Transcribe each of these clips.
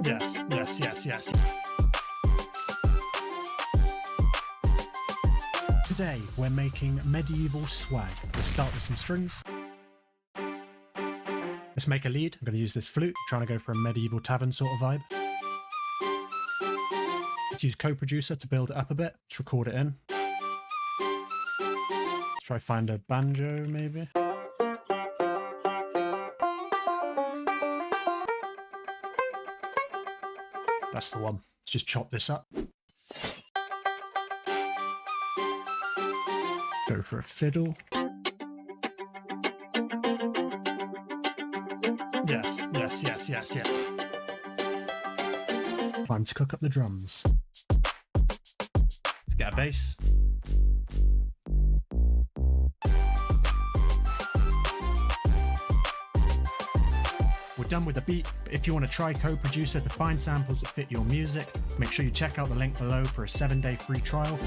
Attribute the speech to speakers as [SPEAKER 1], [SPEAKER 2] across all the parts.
[SPEAKER 1] Yes, yes, yes, yes. Today we're making medieval swag. Let's start with some strings. Let's make a lead. I'm going to use this flute, trying to go for a medieval tavern sort of vibe. Let's use co-producer to build it up a bit. Let's record it in. Let's try find a banjo maybe. That's the one. Let's just chop this up. Go for a fiddle. Yes, yes, yes, yes, yes. Time to cook up the drums. Let's get a bass. We're done with the beat, but if you want to try co-producer to find samples that fit your music, make sure you check out the link below for a 7-day free trial.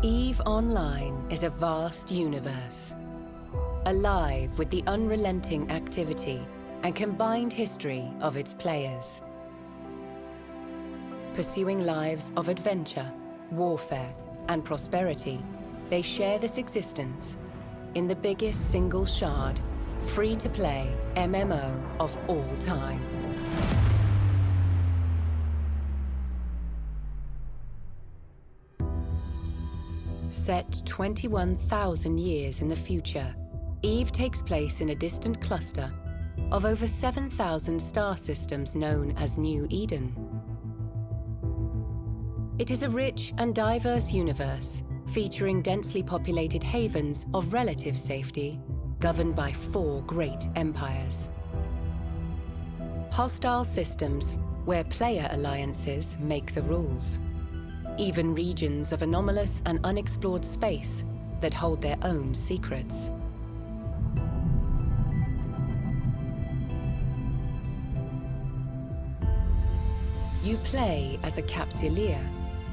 [SPEAKER 2] EVE Online is a vast universe, alive with the unrelenting activity and combined history of its players. Pursuing lives of adventure, warfare, and prosperity, they share this existence in the biggest single shard, free-to-play MMO of all time. Set 21,000 years in the future, EVE takes place in a distant cluster of over 7,000 star systems known as New Eden. It is a rich and diverse universe featuring densely populated havens of relative safety governed by 4 great empires. Hostile systems where player alliances make the rules. Even regions of anomalous and unexplored space that hold their own secrets. You play as a capsuleer,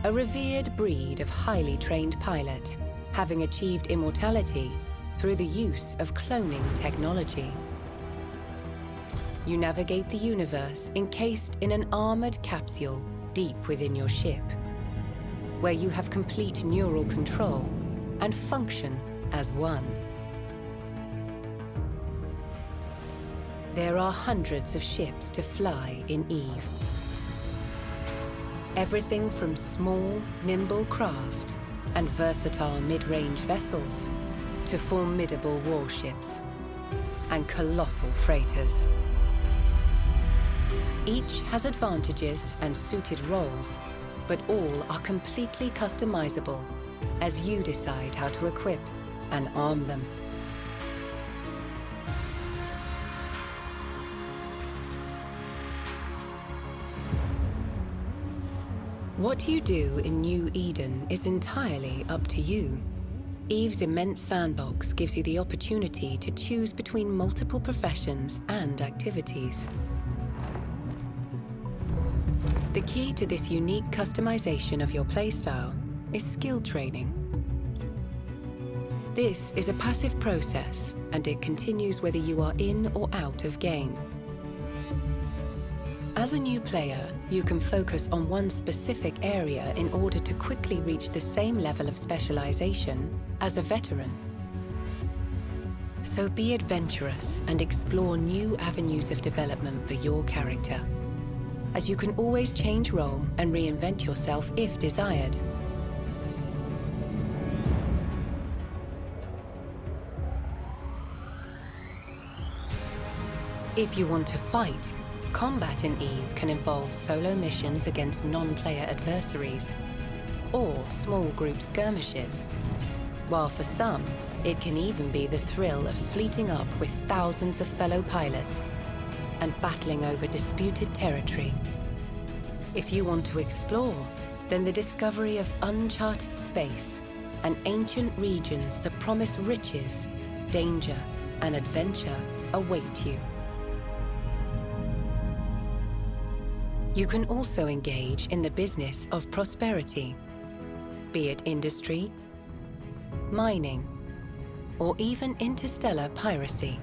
[SPEAKER 2] a revered breed of highly trained pilot, having achieved immortality through the use of cloning technology. You navigate the universe encased in an armored capsule deep within your ship, where you have complete neural control and function as one. There are hundreds of ships to fly in EVE. Everything from small, nimble craft and versatile mid-range vessels to formidable warships and colossal freighters. Each has advantages and suited roles, but all are completely customizable as you decide how to equip and arm them. What you do in New Eden is entirely up to you. EVE's immense sandbox gives you the opportunity to choose between multiple professions and activities. The key to this unique customization of your playstyle is skill training. This is a passive process, and it continues whether you are in or out of game. As a new player, you can focus on one specific area in order to quickly reach the same level of specialization as a veteran. So be adventurous and explore new avenues of development for your character, as you can always change role and reinvent yourself if desired. If you want to fight, combat in EVE can involve solo missions against non-player adversaries, or small group skirmishes, while for some, it can even be the thrill of fleeting up with thousands of fellow pilots and battling over disputed territory. If you want to explore, then the discovery of uncharted space and ancient regions that promise riches, danger, and adventure await you. You can also engage in the business of prosperity, be it industry, mining, or even interstellar piracy.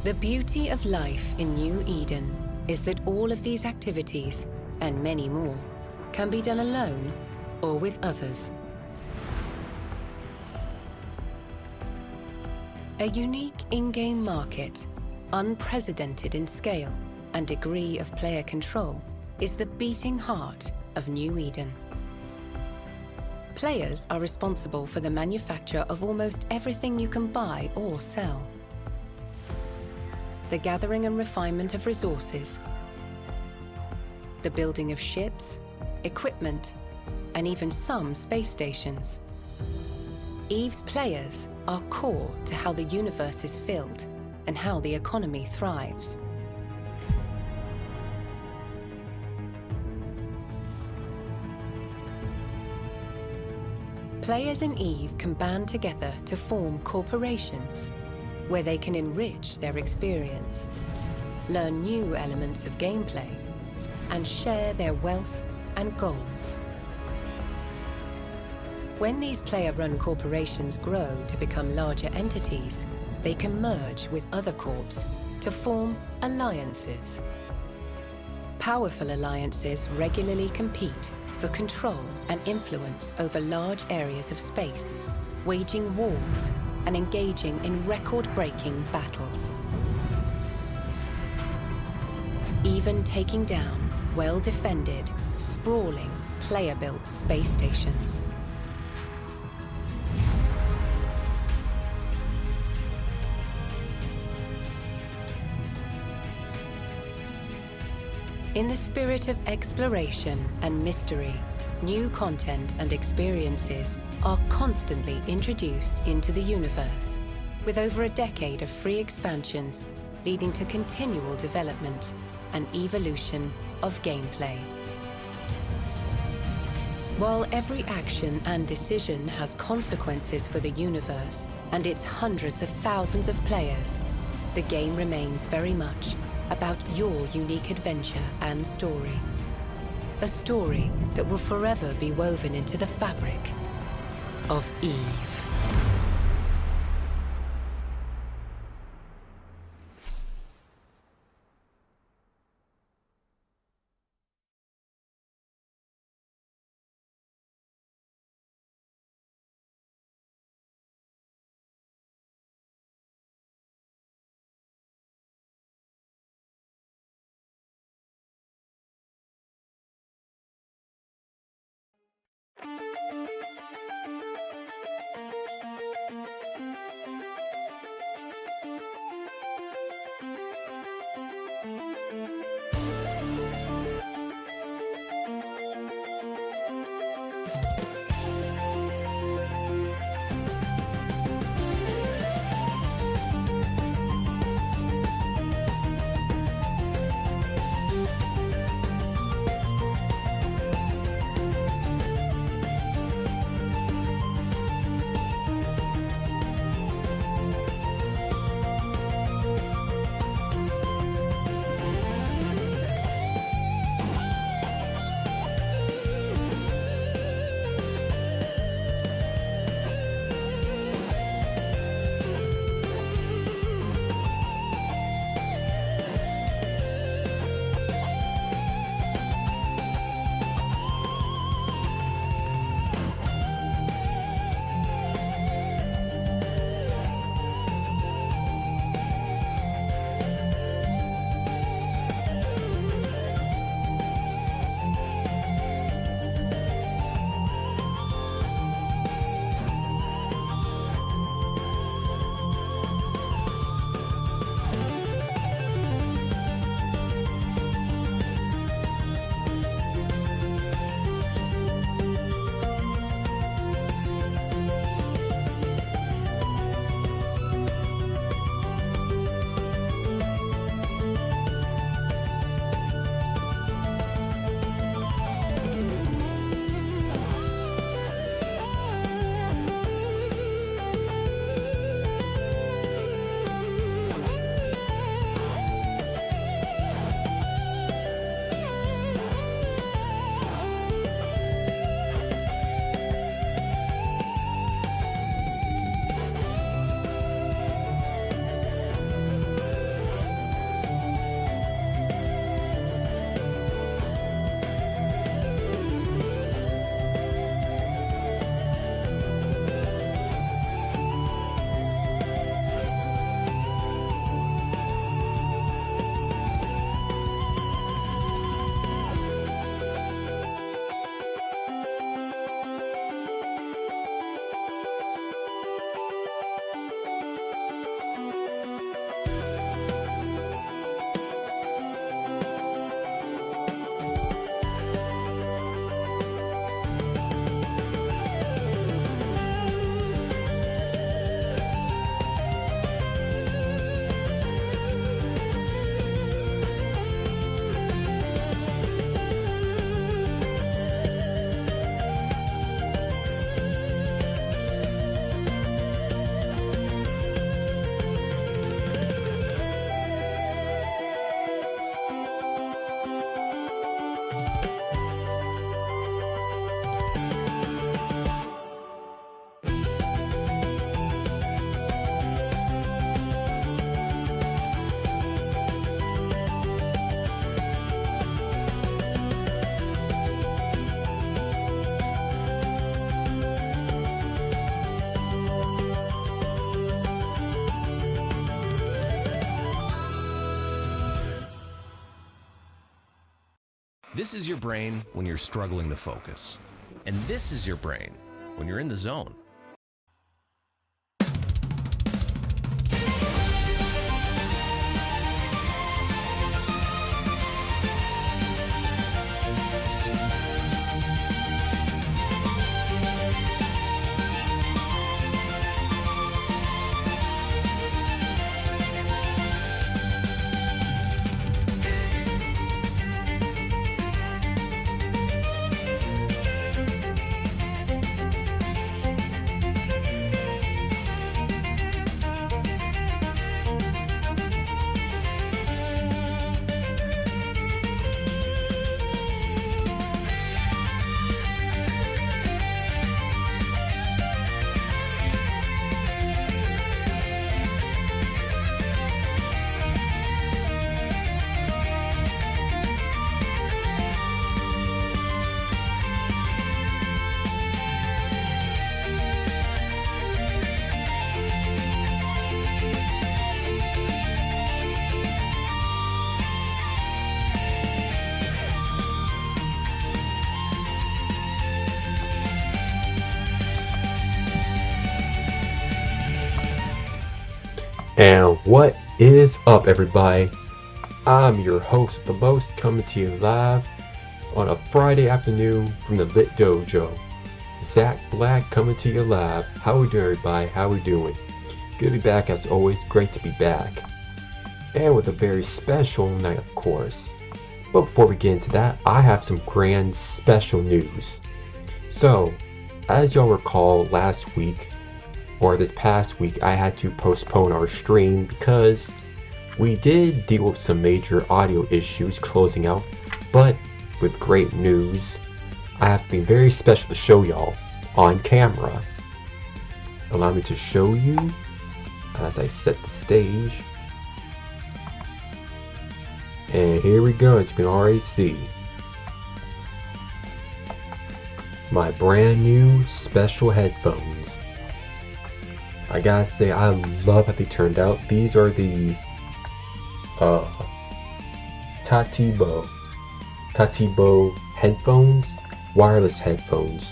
[SPEAKER 2] The beauty of life in New Eden is that all of these activities, and many more, can be done alone or with others. A unique in-game market, unprecedented in scale and degree of player control, is the beating heart of New Eden. Players are responsible for the manufacture of almost everything you can buy or sell. The gathering and refinement of resources, the building of ships, equipment, and even some space stations. EVE's players are core to how the universe is filled and how the economy thrives. Players in EVE can band together to form corporations where they can enrich their experience, learn new elements of gameplay, and share their wealth and goals. When these player-run corporations grow to become larger entities, they can merge with other corps to form alliances. Powerful alliances regularly compete for control and influence over large areas of space, waging wars and engaging in record-breaking battles. Even taking down well-defended, sprawling, player-built space stations. In the spirit of exploration and mystery, new content and experiences are constantly introduced into the universe, with over a decade of free expansions leading to continual development and evolution of gameplay. While every action and decision has consequences for the universe and its hundreds of thousands of players, the game remains very much about your unique adventure and story. A story that will forever be woven into the fabric of EVE.
[SPEAKER 3] This is your brain when you're struggling to focus. And this is your brain when you're in the zone.
[SPEAKER 4] And what is up, everybody? I'm your host, the most, coming to you live on a Friday afternoon from the Lit Dojo. Zach Black coming to you live. How we doing, everybody? How we doing? Good to be back as always. Great to be back. And with a very special night, of course. But before we get into that, I have some grand special news. So, as y'all recall, last week, or this past week, I had to postpone our stream because we did deal with some major audio issues closing out, but with great news, I have something very special to show y'all on camera. Allow me to show you as I set the stage. And here we go, as you can already see. My brand new special headphones. I gotta say, I love how they turned out. These are the Tatibo headphones, wireless headphones.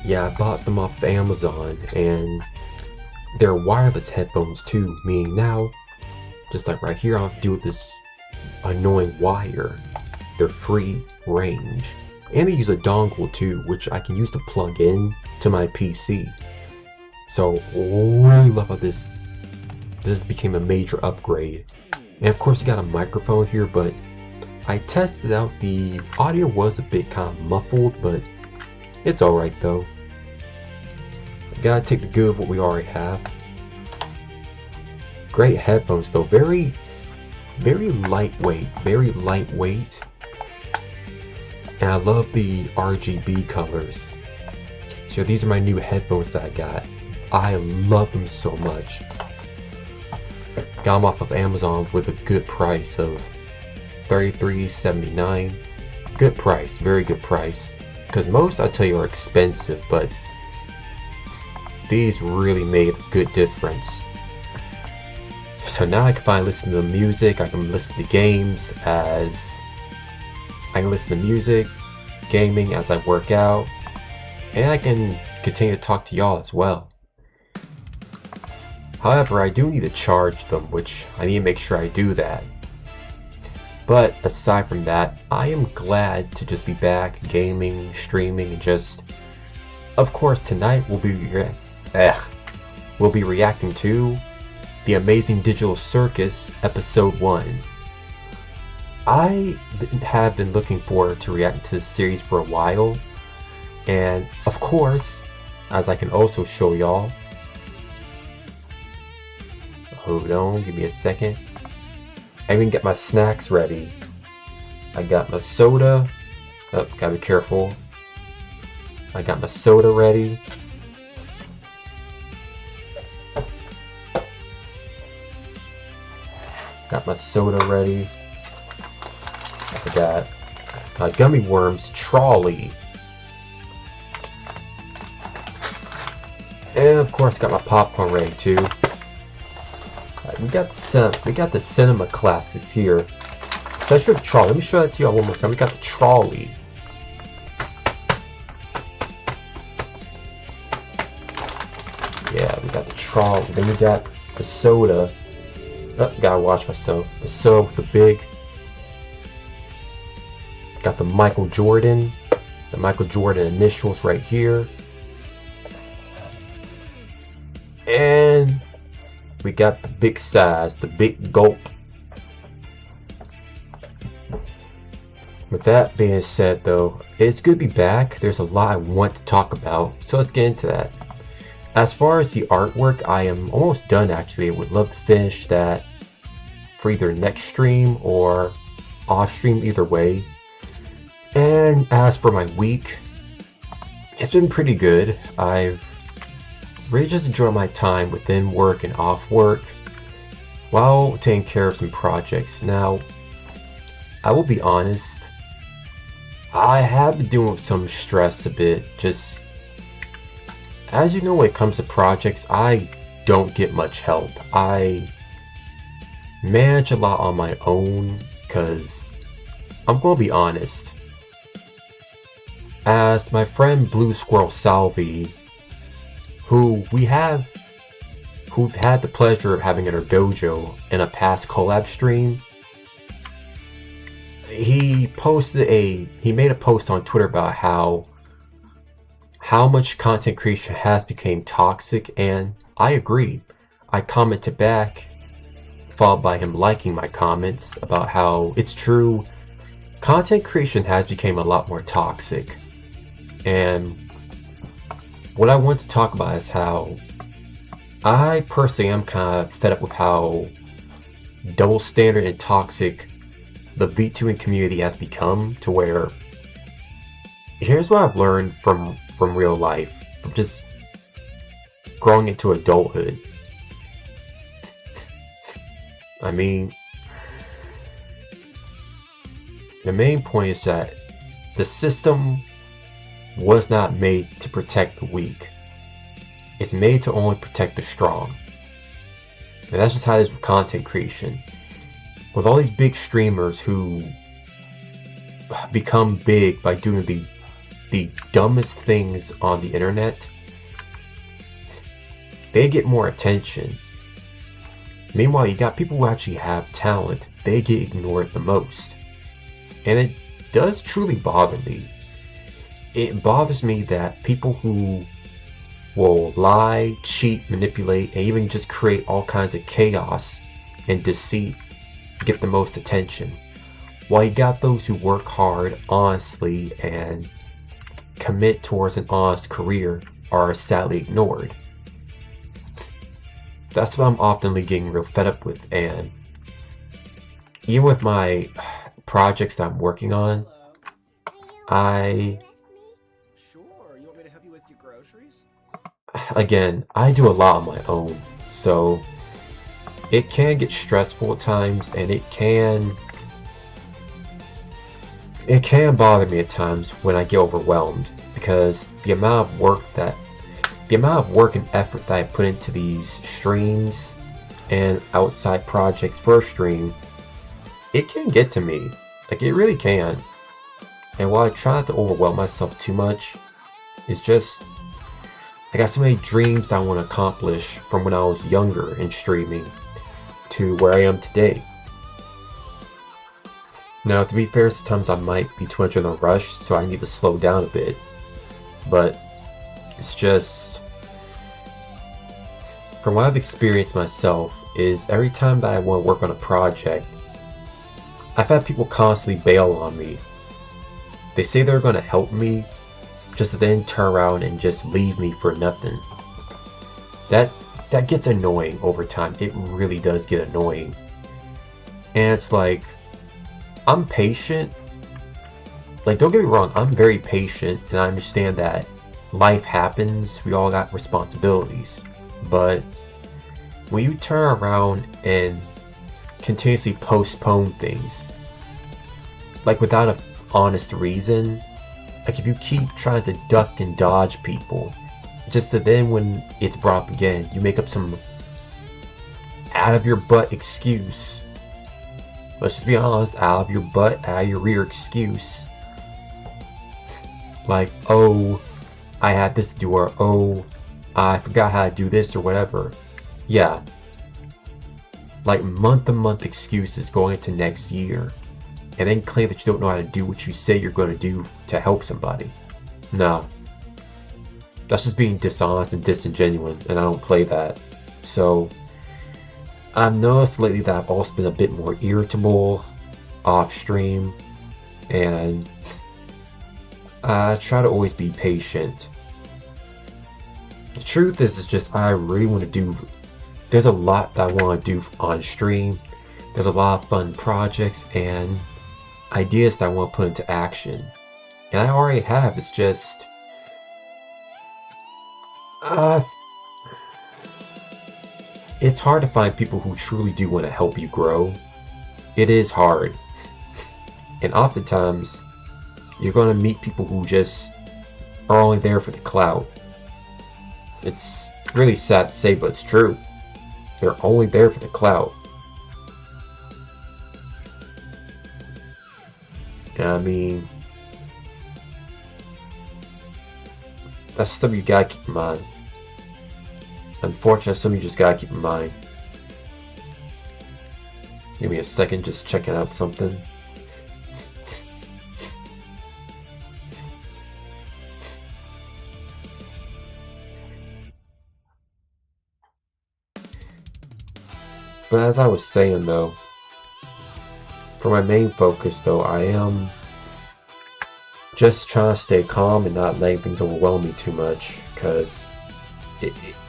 [SPEAKER 4] Yeah, I bought them off of Amazon, and they're wireless headphones too, meaning now, just like right here, I don't have to deal with this annoying wire. They're free range. And they use a dongle too, which I can use to plug in to my PC. So really love how this became a major upgrade. And of course you got a microphone here, but I tested out, the audio was a bit kind of muffled, but it's alright though. Gotta take the good of what we already have. Great headphones though, very lightweight, and I love the RGB colors. So these are my new headphones that I got. I love them so much. Got them off of Amazon with a good price of $33.79. Good price, very good price. Because most, I tell you, are expensive, but these really made a good difference. So now I can finally listen to the music, I can listen to games gaming as I work out, and I can continue to talk to y'all as well. However, I do need to charge them, which I need to make sure I do that. But aside from that, I am glad to just be back gaming, streaming, and just, of course, tonight we'll be reacting to the Amazing Digital Circus Episode 1. I have been looking forward to reacting to this series for a while, and of course, as I can also show y'all, hold on, give me a second. I even get my snacks ready. I got my soda. Oh, gotta be careful. I got my soda ready. Got my soda ready. I got gummy worms trolley. And of course got my popcorn ready too. We got the cinema classes here. Let's show the trolley. Let me show that to you all one more time. We got the trolley. Yeah, we got the trolley. Then we got the soda. Oh, gotta watch myself. The soda with the big. Got the Michael Jordan. The Michael Jordan initials right here. And we got the big size, the big gulp. With that being said though, it's good to be back. There's a lot I want to talk about, so let's get into that. As far as the artwork, I am almost done actually. I would love to finish that for either next stream or off stream, either way. And as for my week, it's been pretty good. I've really just enjoyed my time within work and off work while taking care of some projects. Now, I will be honest, I have been dealing with some stress a bit. Just as you know, when it comes to projects, I don't get much help. I manage a lot on my own because I'm going to be honest. As my friend Blue Squirrel Salvi, who had the pleasure of having in our dojo in a past collab stream, he made a post on Twitter about how much content creation has become toxic, and I agree. I commented back, followed by him liking my comments about how it's true. Content creation has become a lot more toxic. And what I want to talk about is how I personally am kind of fed up with how double standard and toxic the VTubing community has become, to where here's what I've learned from real life, from just growing into adulthood. I mean, the main point is that the system was not made to protect the weak. It's made to only protect the strong. And that's just how it is with content creation. With all these big streamers who become big by doing the dumbest things on the internet, they get more attention. Meanwhile, you got people who actually have talent. They get ignored the most. And it does truly bother me. It bothers me that people who will lie, cheat, manipulate, and even just create all kinds of chaos and deceit get the most attention, while you got those who work hard, honestly, and commit towards an honest career are sadly ignored. That's what I'm often getting real fed up with, and even with my projects that I'm working on, again, I do a lot on my own, so it can get stressful at times, and it can bother me at times when I get overwhelmed, because the amount of work and effort that I put into these streams and outside projects for a stream, it can get to me. Like, it really can. And while I try not to overwhelm myself too much, it's just I got so many dreams that I want to accomplish from when I was younger in streaming to where I am today. Now, to be fair, sometimes I might be too much in a rush, so I need to slow down a bit. But it's just, from what I've experienced myself, is every time that I want to work on a project, I've had people constantly bail on me. They say they're going to help me, just to then turn around and just leave me for nothing. That gets annoying over time. It really does get annoying. And it's like, I'm patient. Like, don't get me wrong, I'm very patient, and I understand that life happens, we all got responsibilities. But when you turn around and continuously postpone things, like without an honest reason, like if you keep trying to duck and dodge people, just to then when it's brought up again, you make up some out of your butt excuse let's just be honest, out of your butt, out of your rear excuse. Like, oh, I had this to do, or oh, I forgot how to do this, or whatever. Yeah. Like month-to-month excuses going into next year. And then claim that you don't know how to do what you say you're going to do to help somebody. No. That's just being dishonest and disingenuous, and I don't play that. So, I've noticed lately that I've also been a bit more irritable off stream, and I try to always be patient. The truth is just I really want to do, there's a lot that I want to do on stream. There's a lot of fun projects and ideas that I want to put into action. And I already have, it's just it's hard to find people who truly do want to help you grow. It is hard. And oftentimes, you're going to meet people who just are only there for the clout. It's really sad to say, but it's true. They're only there for the clout. And I mean, that's something you gotta keep in mind. Unfortunately, something you just gotta keep in mind. Give me a second, just checking out something. But as I was saying though, for my main focus though, I am just trying to stay calm and not letting things overwhelm me too much, because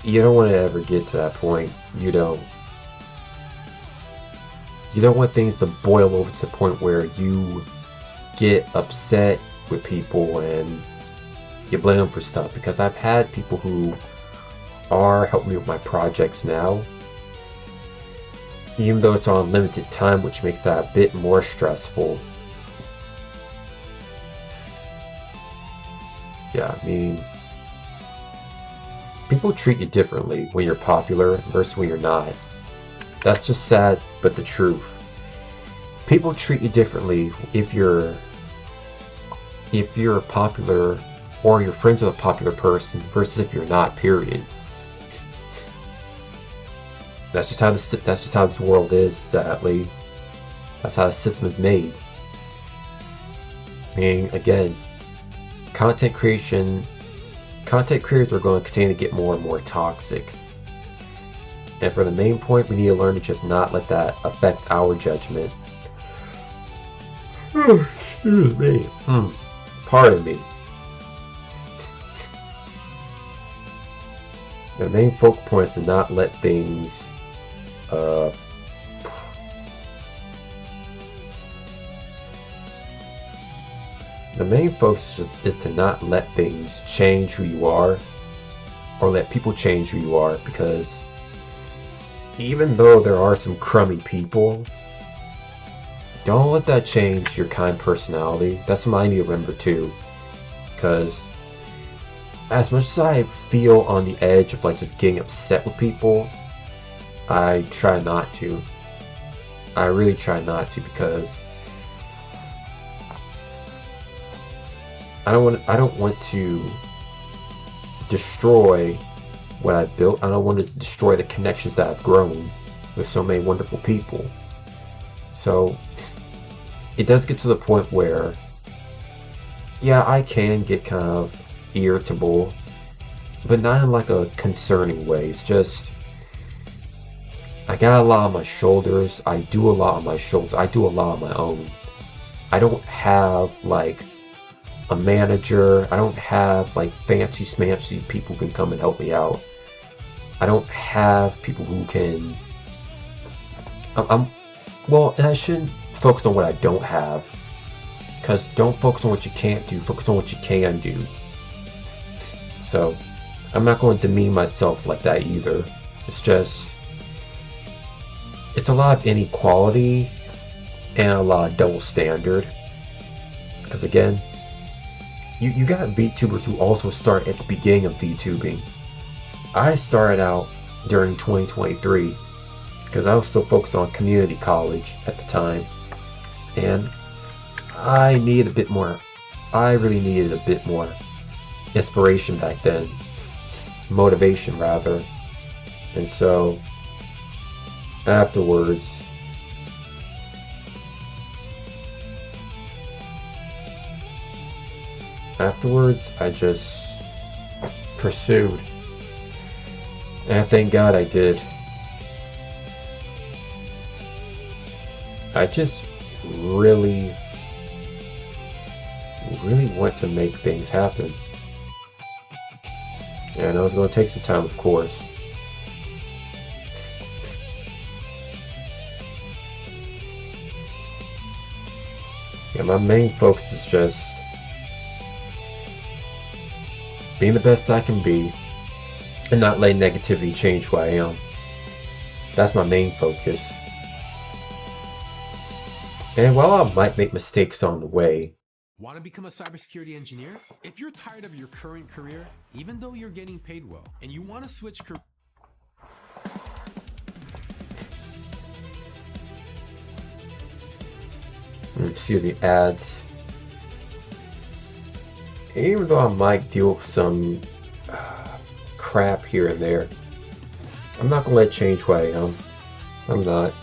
[SPEAKER 4] you don't want to ever get to that point. You don't want things to boil over to the point where you get upset with people and you blame them for stuff, because I've had people who are helping me with my projects now, even though it's on limited time, which makes that a bit more stressful. Yeah, I mean, people treat you differently when you're popular versus when you're not. That's just sad, but the truth. People treat you differently if you're popular or you're friends with a popular person versus if you're not, period. That's just how this world is, sadly. That's how the system is made. I mean, again, content creators are going to continue to get more and more toxic. And for the main point, we need to learn to just not let that affect our judgment. Excuse me. Pardon me. The main focal point is to not let things the main focus is to not let things change who you are, or let people change who you are, because even though there are some crummy people, don't let that change your kind personality. That's something I need to remember too, because as much as I feel on the edge of like just getting upset with people, I try not to. I really try not to, because I don't want to destroy what I've built. I don't want to destroy the connections that I've grown with so many wonderful people. So it does get to the point where, yeah, I can get kind of irritable, but not in like a concerning way. It's just, I got a lot on my shoulders. I do a lot on my shoulders. I do a lot on my own. I don't have like a manager. I don't have like fancy smancy people who can come and help me out. I don't have people who can well, and I shouldn't focus on what I don't have, because don't focus on what you can't do, focus on what you can do. So I'm not going to demean myself like that either. It's just, it's a lot of inequality and a lot of double standard, because again, you got VTubers who also start at the beginning of VTubing. I started out during 2023 because I was still focused on community college at the time, And I need a bit more. I really needed a bit more inspiration back then. Motivation, rather. And so, afterwards, I just pursued. And thank God I did. I just really want to make things happen. And I know it's going to take some time, of course. Yeah, my main focus is just being the best I can be and not letting negativity change who I am. That's my main focus. And while I might make mistakes on the way,
[SPEAKER 5] Want to become a cybersecurity engineer? If you're tired of your current career, even though you're getting paid well, and you want to switch career...
[SPEAKER 4] excuse me, ads. Even though I might deal with some crap here and there, I'm not gonna let it change who I am. I'm not.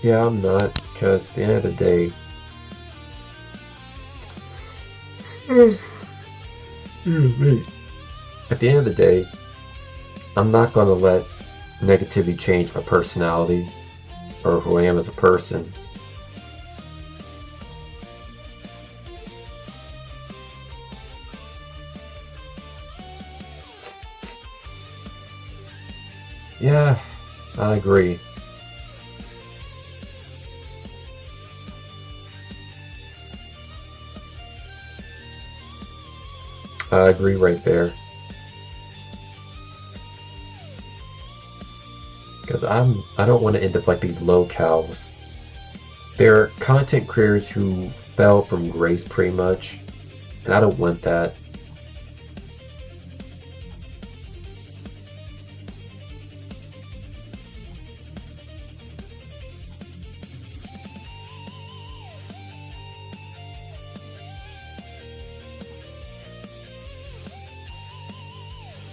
[SPEAKER 4] Yeah, I'm not, because at the end of the day, at the end of the day, I'm not going to let negativity change my personality or who I am as a person. Yeah, I agree. I agree right there. Because I don't want to end up like these locals. They're content creators who fell from grace pretty much, and I don't want that.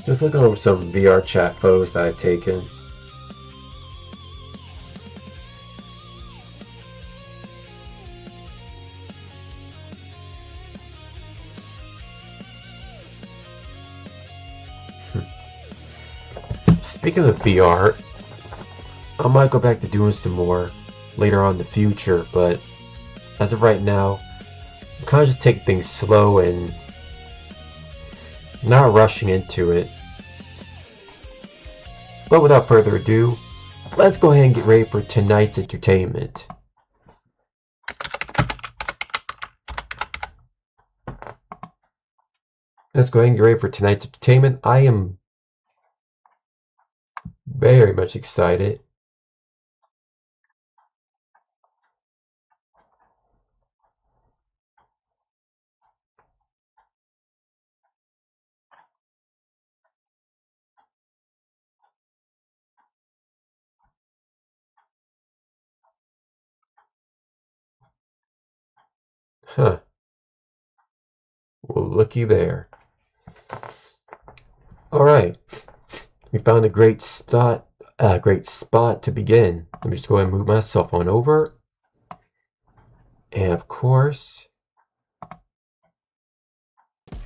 [SPEAKER 4] Just looking over some VR chat photos that I've taken. Speaking of VR, I might go back to doing some more later on in the future, but as of right now, I'm kind of just taking things slow and not rushing into it. But without further ado, let's go ahead and get ready for tonight's entertainment. Let's go ahead and get ready for tonight's entertainment. I am very much excited. Huh. Well, looky there. Alright. We found a great spot to begin. Let me just go ahead and move myself on over. And of course,
[SPEAKER 6] That's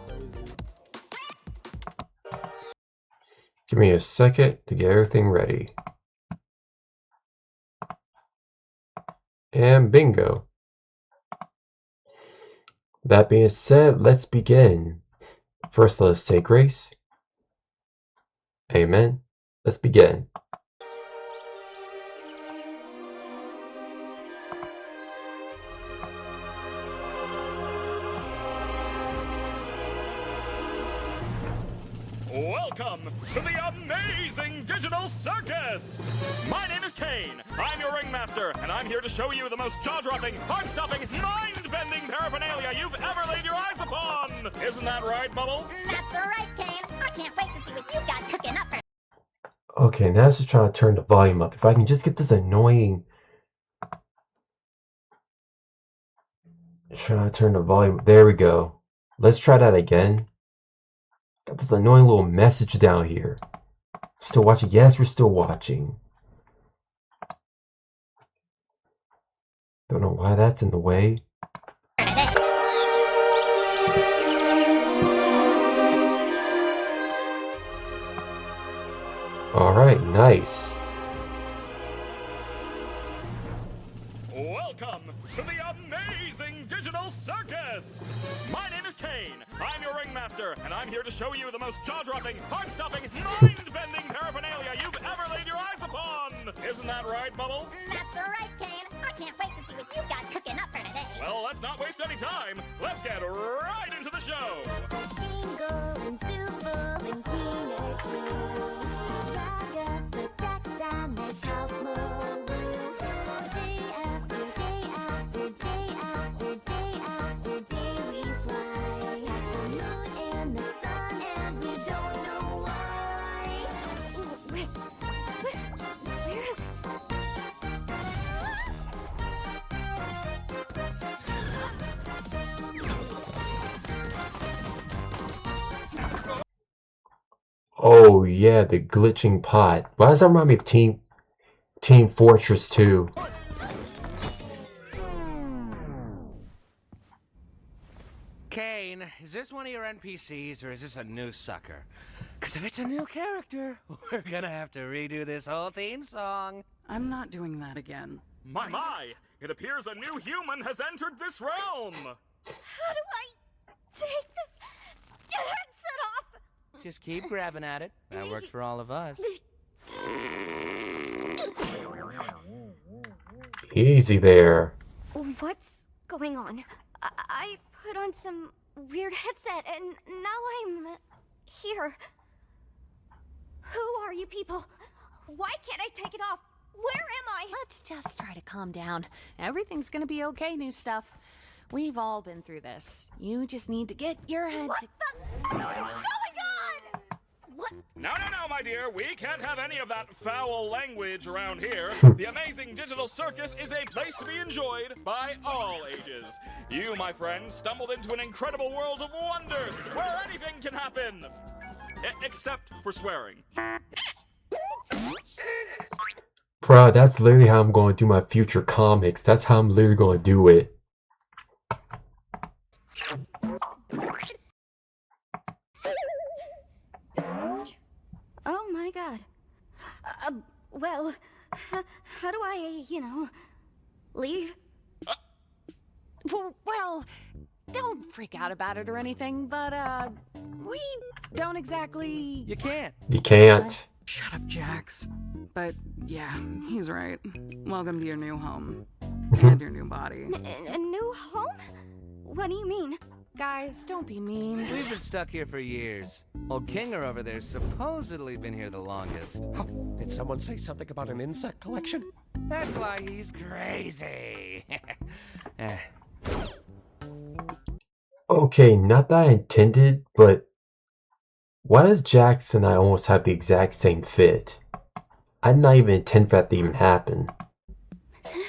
[SPEAKER 6] crazy.
[SPEAKER 4] give me a second to get everything ready. And bingo. That being said, let's begin. First, let us say grace. Amen. Let's begin.
[SPEAKER 7] Welcome to the Amazing Digital Circus! My name is Kane. I'm your ringmaster, and I'm here to show you the most jaw-dropping, heart-stopping, mind-bending paraphernalia you've ever laid your eyes upon! Isn't that right, Bubble?
[SPEAKER 8] That's right, Kane. I can't wait to see what you've got cooking up for.
[SPEAKER 4] Okay, now I'm just trying to turn the volume up. If I can just get this annoying... Try to turn the volume... There we go. Let's try that again. Got this annoying little message down here. Still watching? Yes, we're still watching. Don't know why that's in the way. Alright, nice.
[SPEAKER 7] Welcome to the Amazing Digital Circus! My name is Kane. I'm your ringmaster, and I'm here to show you the most jaw-dropping, heart-stopping, mind-bending paraphernalia you've ever laid your eyes upon! Isn't that right, Bubble?
[SPEAKER 8] That's right, Kane. I can't wait to see what you've got cooking up for today.
[SPEAKER 7] Well, let's not waste any time. Let's get right into the show!
[SPEAKER 8] Jingle and Super and Keener too. Rag up the text and make help more room. Day after day after day after day after day we fly. Past the moon and the sun and we don't know why. Where?
[SPEAKER 4] Oh yeah, the glitching pot. Why does that remind me of Team Fortress 2?
[SPEAKER 9] Kane, is this one of your NPCs or is this a new sucker? Because if it's a new character, we're gonna have to redo this whole theme song.
[SPEAKER 10] I'm not doing that again.
[SPEAKER 7] My! It appears a new human has entered this realm!
[SPEAKER 8] How do I take this headset off?
[SPEAKER 9] Just keep grabbing at it. That worked for all of us.
[SPEAKER 4] Easy there.
[SPEAKER 8] What's going on? I put on some weird headset and now I'm here. Who are you people? Why can't I take it off? Where am I?
[SPEAKER 11] Let's just try to calm down. Everything's gonna be okay, new stuff. We've all been through this. You just need to get your head
[SPEAKER 8] What the f is going on? What?
[SPEAKER 7] No, my dear. We can't have any of that foul language around here. The Amazing Digital Circus is a place to be enjoyed by all ages. You, my friend, stumbled into an incredible world of wonders where anything can happen. Except for swearing.
[SPEAKER 4] Bruh, that's literally how I'm going to do my future comics. That's how I'm literally going to do it.
[SPEAKER 8] Oh my god. Well, how do I, leave?
[SPEAKER 11] Well, don't freak out about it or anything, but, we don't exactly...
[SPEAKER 9] You can't.
[SPEAKER 4] You can't.
[SPEAKER 10] Shut up, Jax. But yeah, he's right. Welcome to your new home. And your new body.
[SPEAKER 8] A new home? What do you mean?
[SPEAKER 11] Guys, don't be mean.
[SPEAKER 9] We've been stuck here for years. Old Kinger over there's supposedly been here the longest.
[SPEAKER 3] Oh, did someone say something about an insect collection?
[SPEAKER 9] That's why he's crazy.
[SPEAKER 4] Okay, not that I intended, but why does Jax and I almost have the exact same fit? I did not even intend for that to even happen.
[SPEAKER 8] Oh,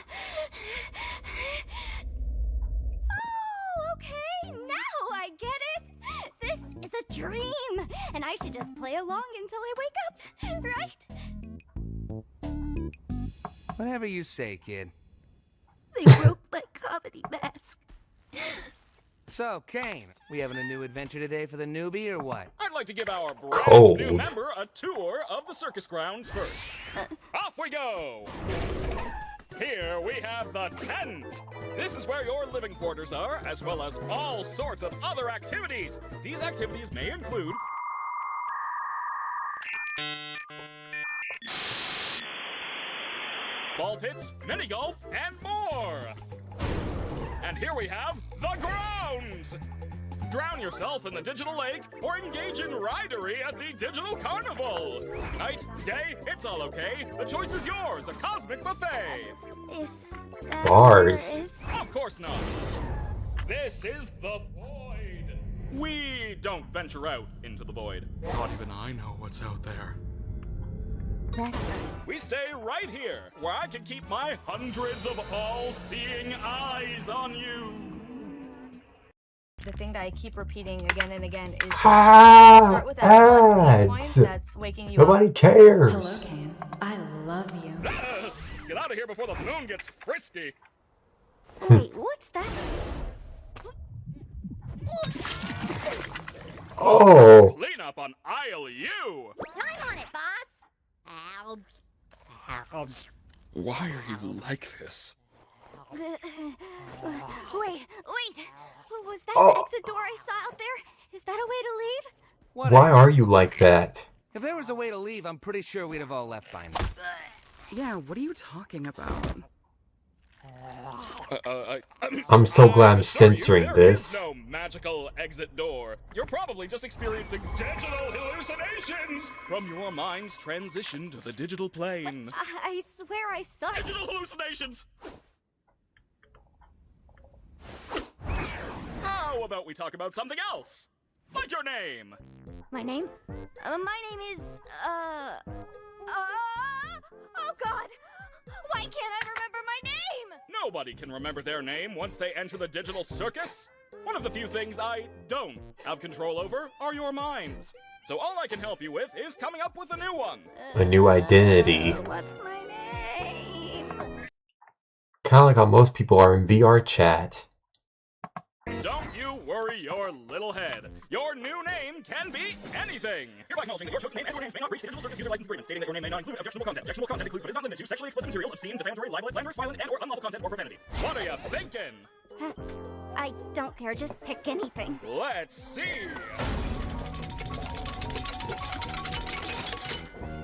[SPEAKER 8] okay, now I get it. This is a dream, and I should just play along until I wake up, right?
[SPEAKER 9] Whatever you say, kid.
[SPEAKER 8] They broke my comedy mask.
[SPEAKER 9] So, Kane, we having a new adventure today for the newbie or what?
[SPEAKER 7] I'd like to give our brand new member a tour of the circus grounds first. Off we go! Here we have the tent. This is where your living quarters are, as well as all sorts of other activities. These activities may include ball pits, mini golf, and more. And here we have the grounds. drown yourself in the digital lake, or engage in ridery at the digital carnival. Night, day, it's all okay. The choice is yours, a cosmic buffet.
[SPEAKER 8] Is that
[SPEAKER 4] Bars.
[SPEAKER 8] where is-
[SPEAKER 7] Of course not. This is the void. We don't venture out into the void. Not even I know what's out there.
[SPEAKER 8] That's
[SPEAKER 7] We stay right here, where I can keep my hundreds of all-seeing eyes on you.
[SPEAKER 12] The thing that I keep repeating again and again is
[SPEAKER 4] Ah,
[SPEAKER 12] start with that one bullet point
[SPEAKER 4] ads.
[SPEAKER 12] that's waking you
[SPEAKER 4] Nobody
[SPEAKER 12] up.
[SPEAKER 4] cares.
[SPEAKER 2] Hello, Kane. I love you.
[SPEAKER 7] Get out of here before the moon gets frisky.
[SPEAKER 8] Wait, what's that?
[SPEAKER 4] Oh,
[SPEAKER 7] Clean up on aisle U.
[SPEAKER 8] I'm on it, boss. Ow.
[SPEAKER 7] Why are you like this?
[SPEAKER 8] Wait. Was that
[SPEAKER 4] Oh.
[SPEAKER 8] the exit door I saw out there? Is that a way to leave?
[SPEAKER 9] What
[SPEAKER 4] why
[SPEAKER 9] else?
[SPEAKER 4] are you like that?
[SPEAKER 9] If there was a way to leave, I'm pretty sure we'd have all left by now.
[SPEAKER 10] Yeah, what are you talking about?
[SPEAKER 4] I'm so glad I'm
[SPEAKER 7] sorry,
[SPEAKER 4] censoring
[SPEAKER 7] there
[SPEAKER 4] this.
[SPEAKER 7] is no magical exit door. You're probably just experiencing digital hallucinations from your mind's transition to the digital plane.
[SPEAKER 8] I swear I saw it.
[SPEAKER 7] Digital hallucinations! How about we talk about something else? Like your name.
[SPEAKER 8] My name? My name is, oh God! Why can't I remember my name?
[SPEAKER 7] Nobody can remember their name once they enter the digital circus. One of the few things I don't have control over are your minds. So all I can help you with is coming up with a new one.
[SPEAKER 4] A new identity.
[SPEAKER 8] What's my name?
[SPEAKER 4] Kinda like how most people are in VR chat.
[SPEAKER 7] Don't you worry your little head. Your new name can be anything. Hereby acknowledging that your chosen name and your names may not breach the Digital Circus user license agreement, stating that your name may not include objectionable content. Objectionable content includes but is not limited to sexually explicit materials, obscene, defamatory, libelous, slanderous, violent, and/or unlawful content or profanity. What are you thinking?
[SPEAKER 8] I don't care, just pick anything.
[SPEAKER 7] Let's see.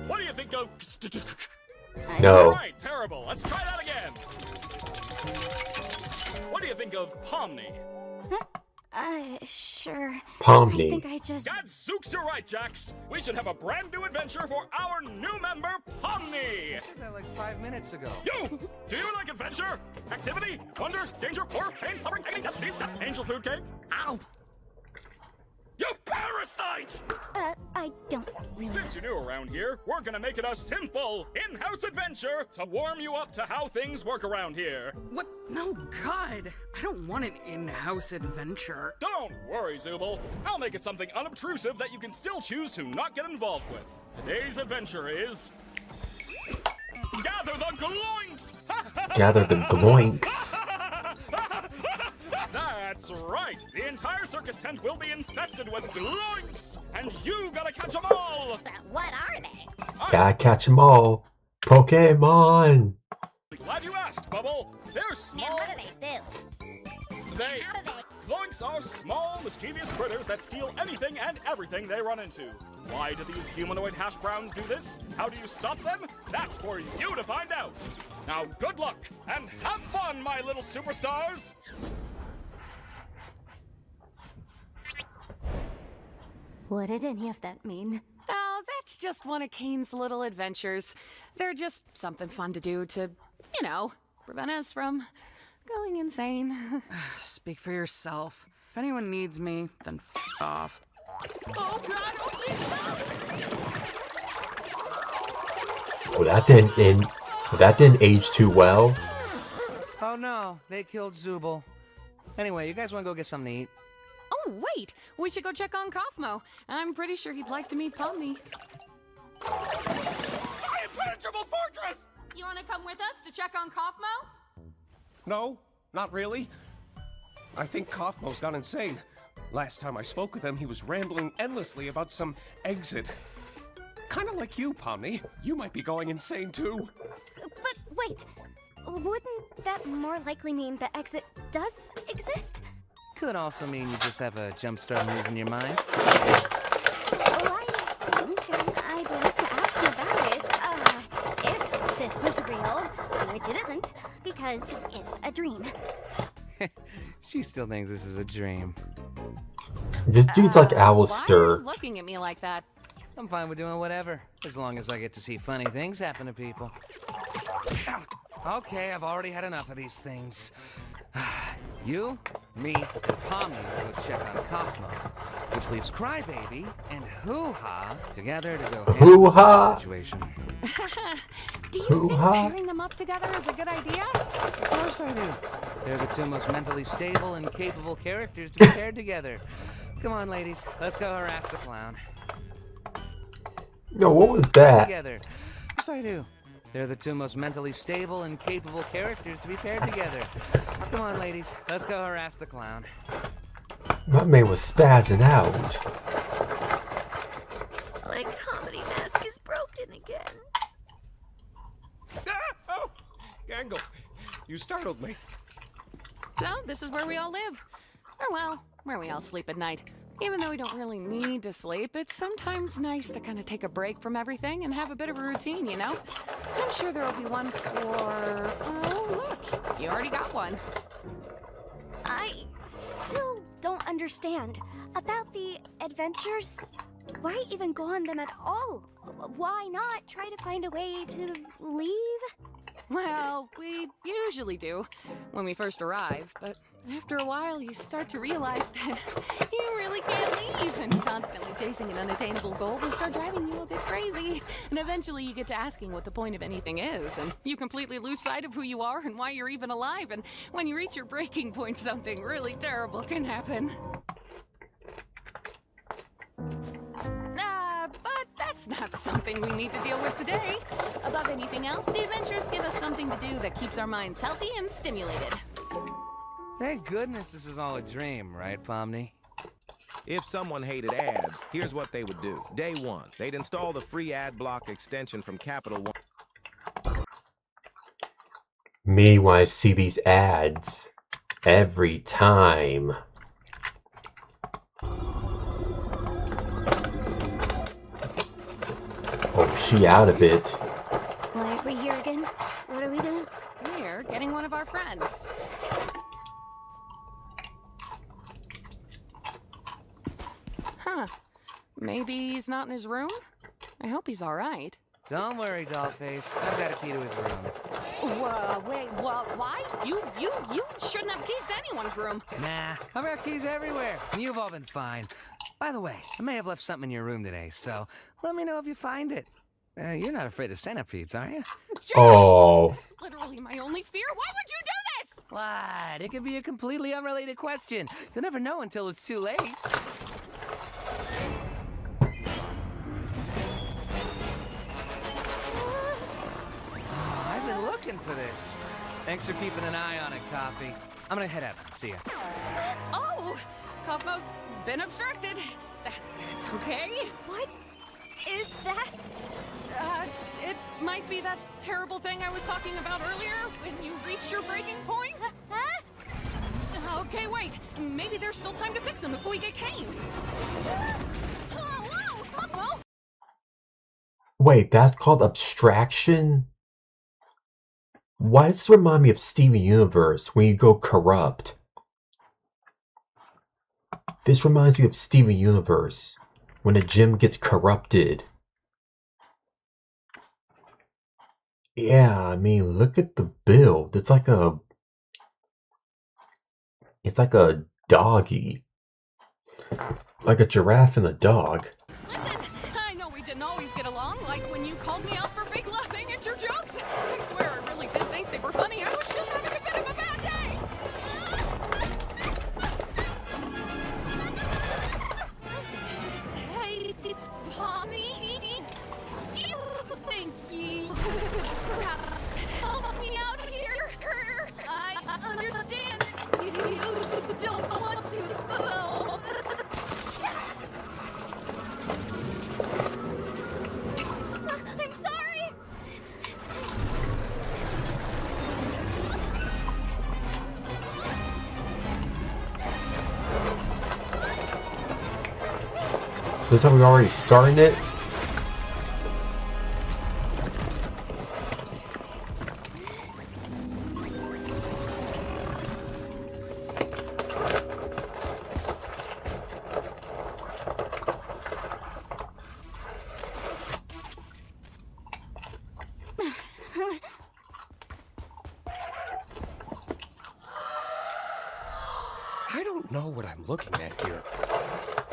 [SPEAKER 7] What do you think of?
[SPEAKER 4] No.
[SPEAKER 7] Alright, terrible. Let's try that again. What do you think of Pomni?
[SPEAKER 8] Sure.
[SPEAKER 4] Pomni.
[SPEAKER 8] I think I just...
[SPEAKER 7] Gadzooks, you're right, Jax. We should have a brand new adventure for our new member, Pomni.
[SPEAKER 9] I said that like 5 minutes ago.
[SPEAKER 7] You! Do you like adventure? Activity? Wonder? Danger? Horror? Pain? Suffering? Agony? Death? Disease? Death? Angel food cake? Ow! You parasite!
[SPEAKER 8] I don't really...
[SPEAKER 7] Since you're new around here, we're gonna make it a simple in-house adventure to warm you up to how things work around here.
[SPEAKER 10] What? No, God. I don't want an in-house adventure.
[SPEAKER 7] Don't worry, Zubul. I'll make it something unobtrusive that you can still choose to not get involved with. Today's adventure is... Gather the Gloinks!
[SPEAKER 4] Gather the gloinks.
[SPEAKER 7] That's right! The entire circus tent will be infested with gloinks! And you gotta catch them all!
[SPEAKER 8] But what are they?
[SPEAKER 4] Gotta catch 'em all. Pokemon.
[SPEAKER 7] Glad you asked, Bubble! They're small...
[SPEAKER 8] And what do they do?
[SPEAKER 7] They...
[SPEAKER 8] How do they...
[SPEAKER 7] Gloinks are small, mischievous critters that steal anything and everything they run into. Why do these humanoid hash browns do this? How do you stop them? That's for you to find out! Now, good luck, and have fun, my little superstars!
[SPEAKER 8] What did any of that mean?
[SPEAKER 11] Oh, that's just one of Kane's little adventures. They're just something fun to do to, you know, prevent us from going insane.
[SPEAKER 10] Speak for yourself. If anyone needs me, then f off.
[SPEAKER 11] Oh, God! Oh, Jesus!
[SPEAKER 4] Well, that didn't age too well.
[SPEAKER 9] Oh no, they killed Zubul. Anyway, you guys want to go get something to eat?
[SPEAKER 11] Oh, wait! We should go check on Kaufmo. I'm pretty sure he'd like to meet Pomni.
[SPEAKER 7] My impenetrable fortress!
[SPEAKER 11] You want to come with us to check on Kaufmo?
[SPEAKER 13] No, not really. I think Kaufmo's gone insane. Last time I spoke with him, he was rambling endlessly about some exit. Kinda like you, Pomni. You might be going insane too.
[SPEAKER 8] But wait, wouldn't that more likely mean the exit does exist?
[SPEAKER 9] Could also mean you just have a jump start on losing your mind.
[SPEAKER 8] Well, I think I'd like to ask him about it. If this was real, which it isn't, because it's a dream.
[SPEAKER 9] She still thinks this is a dream.
[SPEAKER 4] This dude's like
[SPEAKER 11] Why are you
[SPEAKER 4] Alistair.
[SPEAKER 11] looking at me like that?
[SPEAKER 9] I'm fine with doing whatever, as long as I get to see funny things happen to people. Ow. Okay, I've already had enough of these things. You, me, and Pomni will go check on Kaufmo, which leaves Crybaby and Hoo-Ha together to go handle
[SPEAKER 4] Hoo-Ha!
[SPEAKER 9] the situation.
[SPEAKER 11] Do you
[SPEAKER 4] Hoo-ha.
[SPEAKER 11] think pairing them up together is a good idea?
[SPEAKER 9] Of course I do. They're the two most mentally stable and capable characters to be paired together. Come on, ladies, let's go harass the clown.
[SPEAKER 4] No, what was that?
[SPEAKER 9] Together. Of course I do. They're the two most mentally stable and capable characters to be paired together. Come on, ladies, let's go harass the clown.
[SPEAKER 4] My man was spazzing out.
[SPEAKER 8] My comedy mask is broken again.
[SPEAKER 13] Ah! Oh! Gangle, you startled me.
[SPEAKER 11] So, this is where we all live. Or well, where we all sleep at night. Even though we don't really need to sleep, it's sometimes nice to kind of take a break from everything and have a bit of a routine, you know? I'm sure there'll be one for... Oh, look, you already got one.
[SPEAKER 8] I still don't understand. About the adventures, why even go on them at all? Why not try to find a way to leave?
[SPEAKER 11] Well, we usually do when we first arrive, but after a while you start to realize that you really can't leave, and constantly chasing an unattainable goal will start driving you a bit crazy. And eventually you get to asking what the point of anything is, and you completely lose sight of who you are and why you're even alive, and when you reach your breaking point, something really terrible can happen. But that's not something we need to deal with today. Above anything else, the adventures give us something to do that keeps our minds healthy and stimulated.
[SPEAKER 9] Thank goodness this is all a dream, right, Pomni?
[SPEAKER 14] If someone hated ads, here's what they would do. Day one, they'd install the free ad block extension from Capital One.
[SPEAKER 4] Me when I see these ads every time. Oh, she out of it.
[SPEAKER 8] Why are we here again? What are we doing?
[SPEAKER 11] We're getting one of our friends. Huh. Maybe he's not in his room? I hope he's all right.
[SPEAKER 9] Don't worry, Dollface. I've got a key to his room.
[SPEAKER 11] Wait, why? You shouldn't have keys to anyone's room.
[SPEAKER 9] Nah, I've got keys everywhere, and you've all been fine. By the way, I may have left something in your room today, so let me know if you find it. You're not afraid of centipedes, are you?
[SPEAKER 4] Oh.
[SPEAKER 11] Literally my only fear. Why would you do this?
[SPEAKER 9] What? It could be a completely unrelated question. You'll never know until it's too late. Oh, I've been looking for this. Thanks for keeping an eye on it, Coffee. I'm gonna head out. See ya.
[SPEAKER 11] Oh, Kaufmo's been obstructed. That's okay.
[SPEAKER 8] What is that?
[SPEAKER 11] It might be that terrible thing I was talking about earlier when you reach your breaking point.
[SPEAKER 8] Huh?
[SPEAKER 11] Okay, wait. Maybe there's still time to fix him before we get caned. Whoa.
[SPEAKER 4] Wait, that's called abstraction? Why does this remind me of Steven Universe when you go corrupt? This reminds me of Steven Universe when the gym gets corrupted. Yeah, I mean, look at the build. It's like a doggy. Like a giraffe and a dog.
[SPEAKER 11] Listen, I know we didn't always get along, like when you called me out for fake laughing at your jokes. I swear I really did think they were funny. I was just having a bit of a bad day. Hey, Pomni. Thank you. Perhaps help me out here. I understand. You don't want to.
[SPEAKER 8] I'm sorry.
[SPEAKER 4] So this how we already starting it?
[SPEAKER 13] I don't know what I'm looking at here.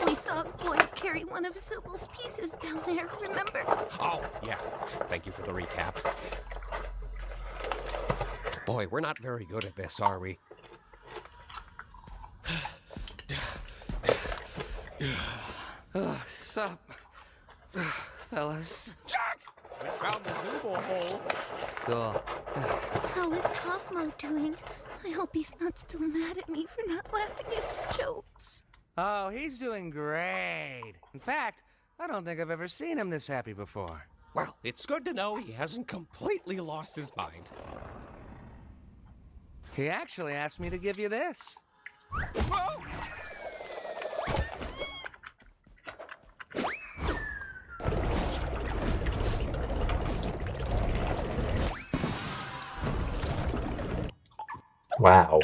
[SPEAKER 8] We saw Boyd carry one of Zubal's pieces down there, remember?
[SPEAKER 13] Oh, yeah. Thank you for the recap. Boy, we're not very good at this, are we?
[SPEAKER 9] Sup, fellas?
[SPEAKER 13] Jax! We found the Zubal hole.
[SPEAKER 9] Cool.
[SPEAKER 8] How is Kaufmo doing? I hope he's not still mad at me for not laughing at his jokes.
[SPEAKER 9] Oh, he's doing great. In fact, I don't think I've ever seen him this happy before.
[SPEAKER 13] Well, it's good to know he hasn't completely lost his mind.
[SPEAKER 9] He actually asked me to give you this.
[SPEAKER 13] Whoa!
[SPEAKER 4] Wow.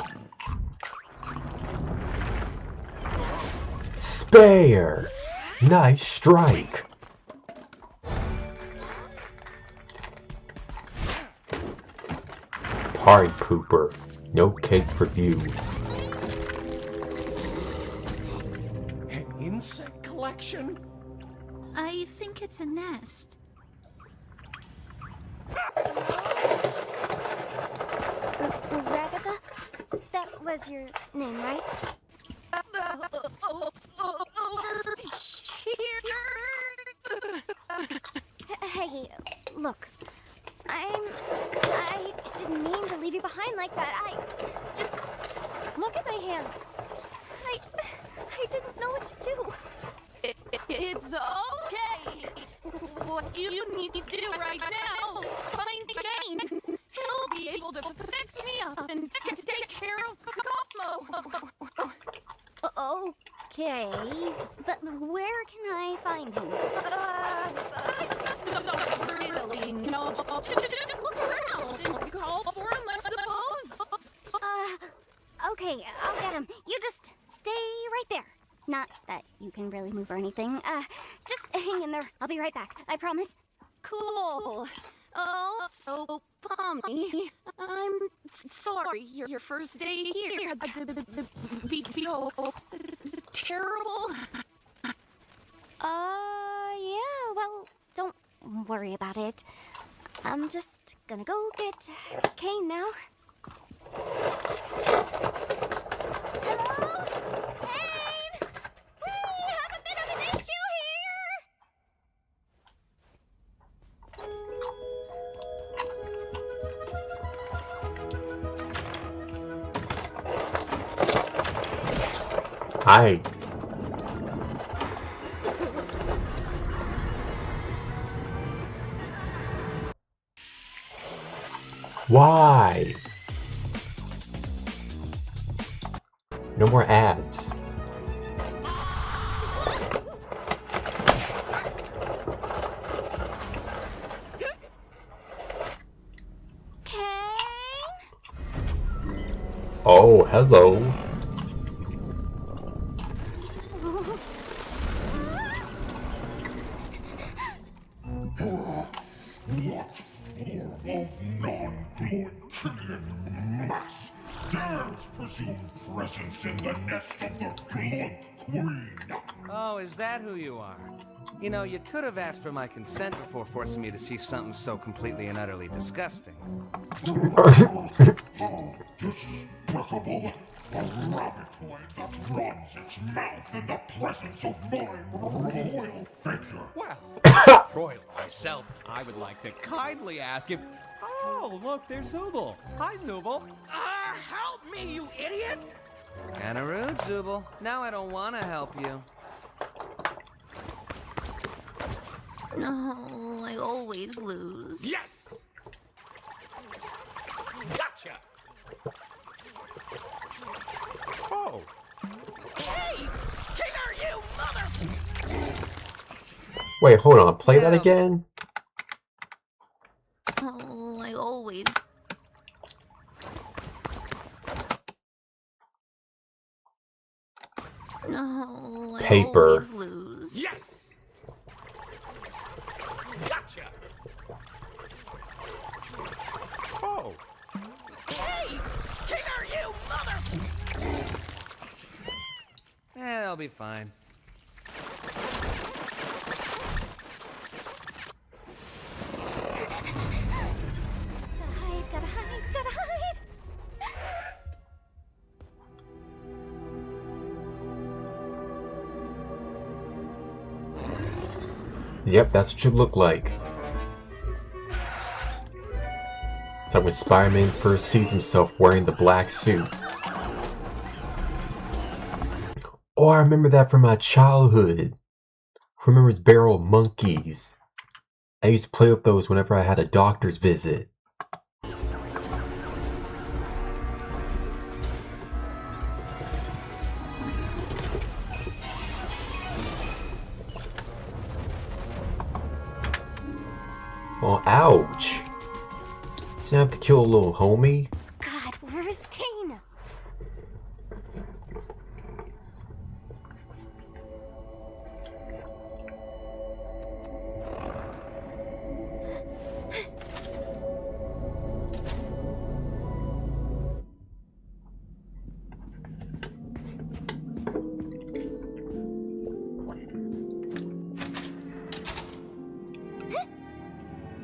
[SPEAKER 4] Spare! Nice strike! Party pooper. No cake for you.
[SPEAKER 13] An insect collection?
[SPEAKER 8] I think it's a nest.
[SPEAKER 15] Ragatha? That was your name, right?
[SPEAKER 11] Over here.
[SPEAKER 15] Hey, look. I didn't mean to leave you behind like that. Just look at my hand. I didn't know what to do.
[SPEAKER 11] It's okay. What you need to do right now is find Kane. He'll be able to fix me up and take care of Kaufmo.
[SPEAKER 15] Okay, but where can I find him?
[SPEAKER 11] Really? No. Just look around and call for him, I suppose.
[SPEAKER 15] Okay, I'll get him. You just stay right there. Not that you can really move or anything. Just hang in there. I'll be right back. I promise.
[SPEAKER 11] Cool. Oh, so Pommy, I'm sorry your first day here had to be so terrible.
[SPEAKER 15] Yeah, well, don't worry about it. I'm just gonna go get Kane now. Hello? Kane? We have a bit of an issue
[SPEAKER 4] Why? No more ads. Oh, hello.
[SPEAKER 16] What form of non-Blood-killing mass dares presume presence in the nest of the Blood Queen?
[SPEAKER 9] Oh, is that who you are? You know, you could have asked for my consent before forcing me to see something so completely and utterly disgusting.
[SPEAKER 16] How despicable! A rabbitoid that runs its mouth in the presence of my royal figure.
[SPEAKER 13] Well, royal myself, I would like to kindly ask him. Oh, look, there's Zubal. Hi, Zubal.
[SPEAKER 9] Help me, you idiots! Kinda rude, Zubal. Now I don't want to help you.
[SPEAKER 8] No, I always lose.
[SPEAKER 13] Yes! Gotcha! Oh.
[SPEAKER 11] Hey! King, are you, mother?
[SPEAKER 4] Wait, hold on. Play that again?
[SPEAKER 8] Oh, I always... No, I
[SPEAKER 4] Paper.
[SPEAKER 8] always lose.
[SPEAKER 13] Yes! Gotcha! Oh.
[SPEAKER 11] Hey! King, are you, mother?
[SPEAKER 9] They'll be fine.
[SPEAKER 15] Gotta hide, gotta hide!
[SPEAKER 4] Yep, that's what you look like. It's like when Spider-Man first sees himself wearing the black suit. Oh, I remember that from my childhood. Who remembers barrel monkeys? I used to play with those whenever I had a doctor's visit. Oh, ouch. Didn't I have to kill a little homie?
[SPEAKER 15] God, where's Kane?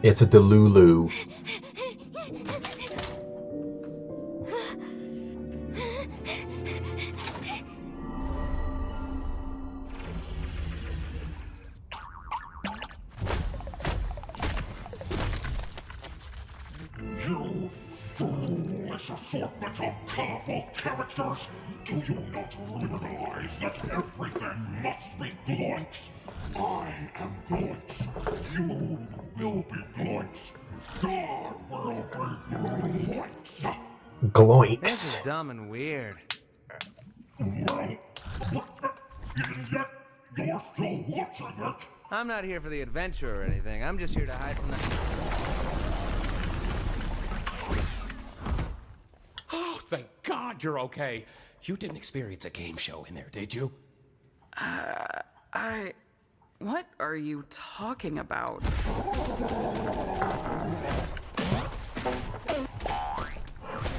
[SPEAKER 4] It's a Delulu.
[SPEAKER 16] You foolish assortment of colorful characters! Do you not realize that everything must be Gloinks? I am Gloinks. You will be Gloinks. God will be Gloinks.
[SPEAKER 4] Gloinks.
[SPEAKER 9] This is dumb and weird.
[SPEAKER 16] Well, yet you're still watching it.
[SPEAKER 9] I'm not here for the adventure or anything. I'm just here to hide from the...
[SPEAKER 13] Oh, thank God you're okay. You didn't experience a game show in there, did you?
[SPEAKER 10] What are you talking about?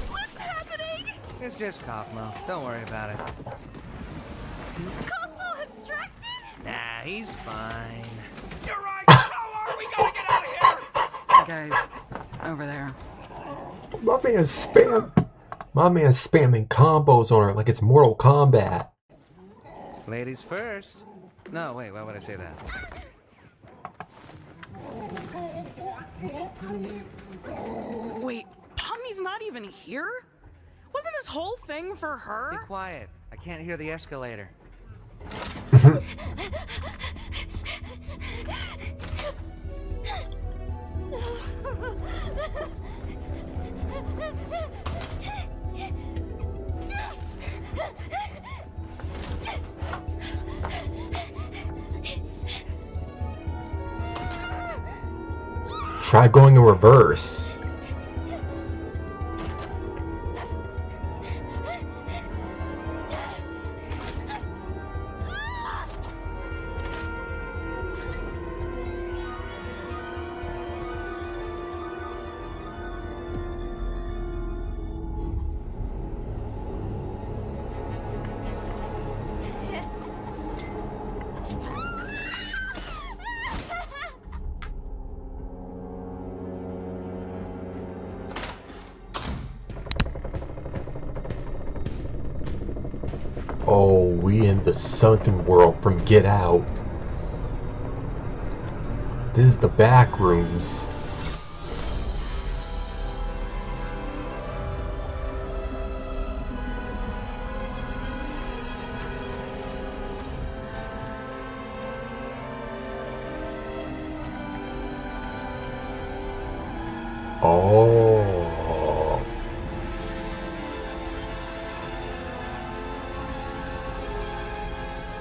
[SPEAKER 8] What's happening?
[SPEAKER 9] It's just Kaufmo. Don't worry about it.
[SPEAKER 8] Kaufmo abstracted?
[SPEAKER 9] Nah, he's fine.
[SPEAKER 13] You're right! How are we gonna get out of here?
[SPEAKER 10] Guys, over there.
[SPEAKER 4] My man's spamming combos on her like it's Mortal Kombat.
[SPEAKER 9] Ladies first. No, wait, why would I say that?
[SPEAKER 10] Wait, Pomni's not even here? Wasn't this whole thing for
[SPEAKER 9] Be
[SPEAKER 10] her?
[SPEAKER 9] quiet. I can't hear the escalator.
[SPEAKER 4] Try going in reverse. Oh, we in the sunken world from Get Out. This is the back rooms. Oh.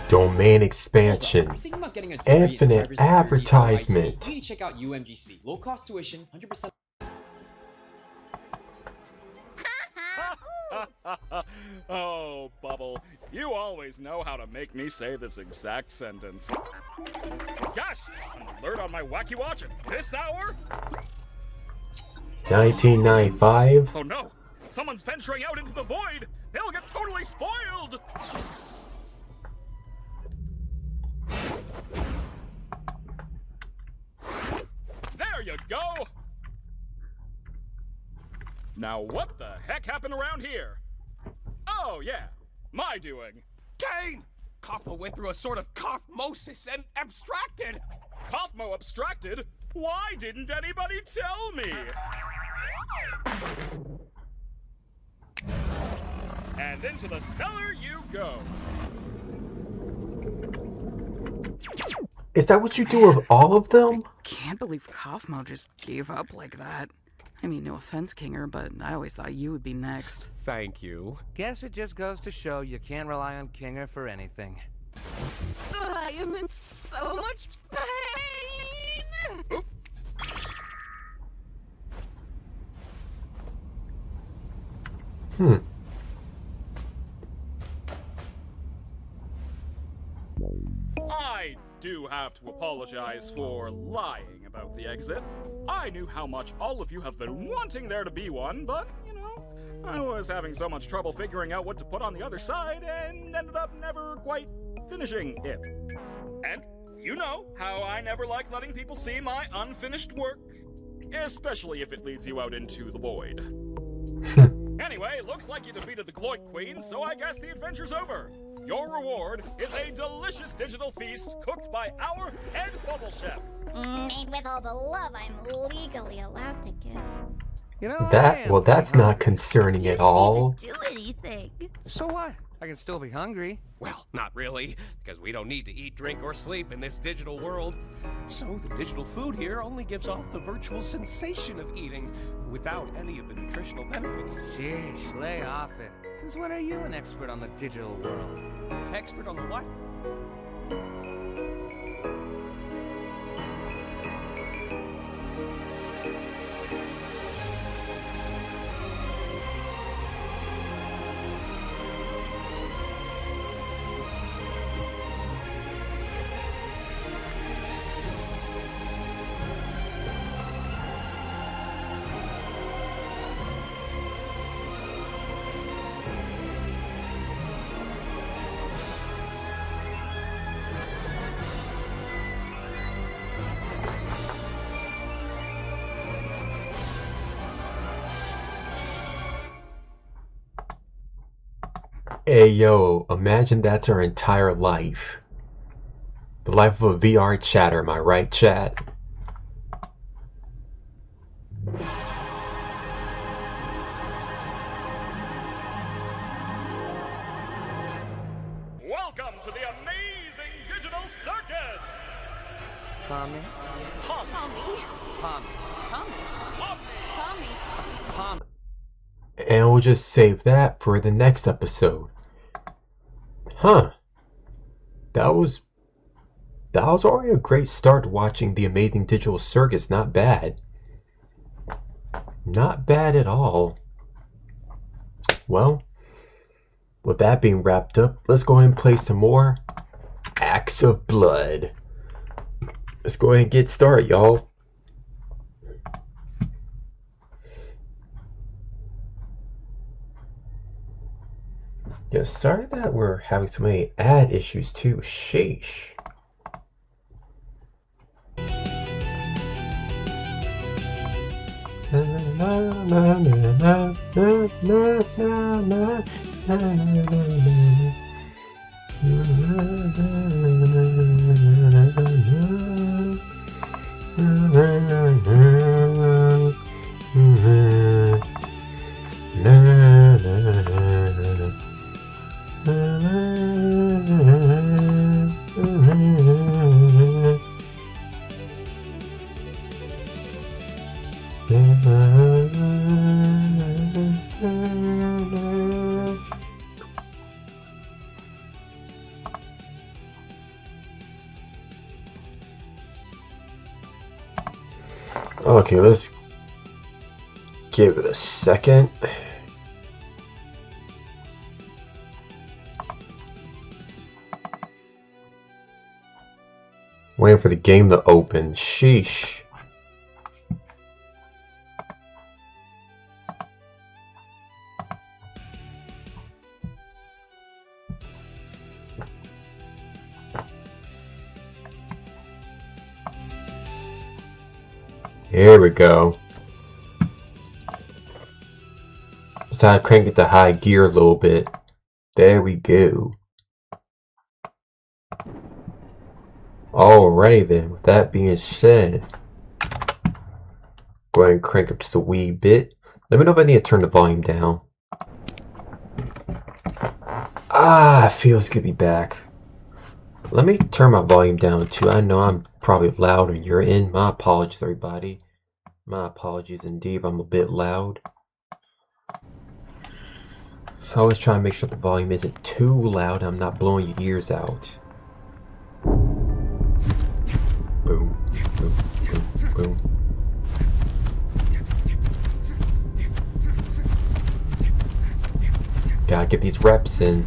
[SPEAKER 4] Domain expansion.
[SPEAKER 17] You're thinking about getting a degree in
[SPEAKER 4] Infinite
[SPEAKER 17] cybersecurity or
[SPEAKER 4] advertisement.
[SPEAKER 17] IT, you need to check out UMGC. Low cost tuition, 100%.
[SPEAKER 7] Oh, Bubble, you always know how to make me say this exact sentence. Gasp! An alert on my Wacky Watch at this hour?
[SPEAKER 4] 1995.
[SPEAKER 7] Oh no! Someone's venturing out into the void! They'll get totally spoiled! There you go! Now what the heck happened around here? Oh yeah, my doing.
[SPEAKER 13] Kane! Kaufmo went through a sort of kaufmosis and abstracted!
[SPEAKER 7] Kaufmo abstracted? Why didn't anybody tell me? And into the cellar you go.
[SPEAKER 4] Is that what you do with all of them?
[SPEAKER 10] Can't believe Kaufmo just gave up like that. I mean, no offense, Kinger, but I always thought you would be next.
[SPEAKER 13] Thank you.
[SPEAKER 9] Guess it just goes to show you can't rely on Kinger for anything.
[SPEAKER 11] I am in so much pain!
[SPEAKER 7] I do have to apologize for lying about the exit. I knew how much all of you have been wanting there to be one, but, you know, I was having so much trouble figuring out what to put on the other side and ended up never quite finishing it. And you know how I never like letting people see my unfinished work, especially if it leads you out into the void. Anyway, looks like you defeated the Gloik Queen, so I guess the adventure's over. Your reward is a delicious digital feast cooked by our head bubble chef.
[SPEAKER 15] Made with all the love I'm legally allowed to give.
[SPEAKER 9] You know,
[SPEAKER 4] That's not concerning at all.
[SPEAKER 15] Do anything.
[SPEAKER 9] So what? I can still be hungry.
[SPEAKER 13] Well, not really, because we don't need to eat, drink, or sleep in this digital world. So the digital food here only gives off the virtual sensation of eating, without any of the nutritional benefits.
[SPEAKER 9] Sheesh, lay off it. Since when are you an expert on the digital world?
[SPEAKER 13] Expert on the what?
[SPEAKER 4] Hey yo, imagine that's our entire life. The life of a VR chatter, am I right, chat?
[SPEAKER 7] Welcome to the Amazing Digital Circus!
[SPEAKER 9] Pommy?
[SPEAKER 11] Pommy.
[SPEAKER 9] Pommy.
[SPEAKER 11] Pommy.
[SPEAKER 9] Pommy.
[SPEAKER 4] And we'll just save that for the next episode. Huh. That was already a great start watching the Amazing Digital Circus. Not bad. Not bad at all. Well, with that being wrapped up, let's go ahead and play some more Acts of Blood. Let's go ahead and get started, y'all. Yeah, sorry that we're having so many ad issues too. Sheesh. Okay, let's give it a second. Waiting for the game to open. Sheesh. There we go. So I crank it to high gear a little bit. There we go. Alrighty then, with that being said, go ahead and crank up just a wee bit. Let me know if I need to turn the volume down. Ah, it feels good to be back. Let me turn my volume down too. I know I'm probably loud on your end. My apologies, everybody. My apologies indeed, I'm a bit loud. I always try to make sure the volume isn't too loud. I'm not blowing your ears out. Boom, boom, boom, boom. Gotta get these reps in.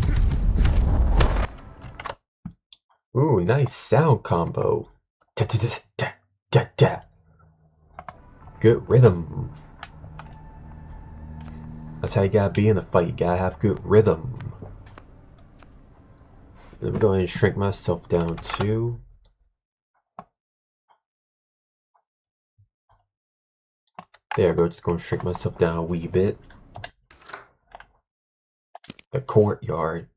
[SPEAKER 4] Ooh, nice sound combo. Da, da, da, da, da, da. Good rhythm. That's how you gotta be in a fight. You gotta have good rhythm. Let me go ahead and shrink myself down too. There we go. Just gonna shrink myself down a wee bit. The courtyard.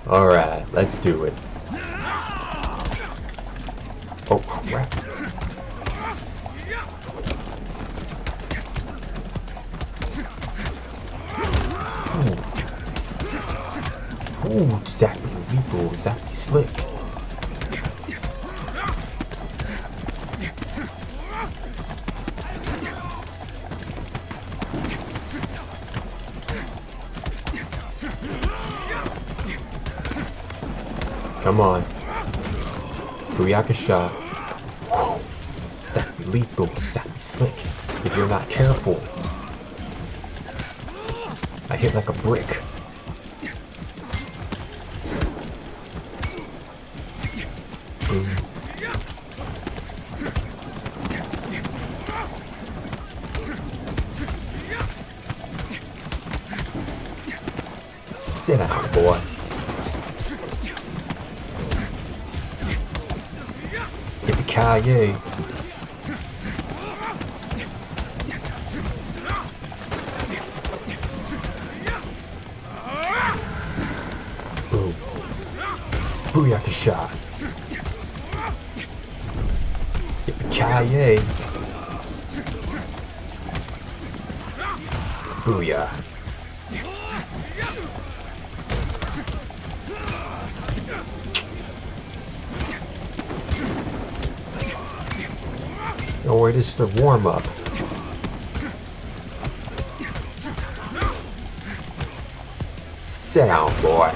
[SPEAKER 4] Alright, let's do it. Oh crap. Ooh, exactly lethal, exactly slick. Come on. Booyaka shot. Exactly lethal, exactly slick. If you're not careful. I hit like a brick. Boom. Sit down, boy. Yippee-ki-yay. Boom. Booyaka shot. Yippee-ki-yay. Booyah. Don't worry, this is the warm-up. Sit down, boy.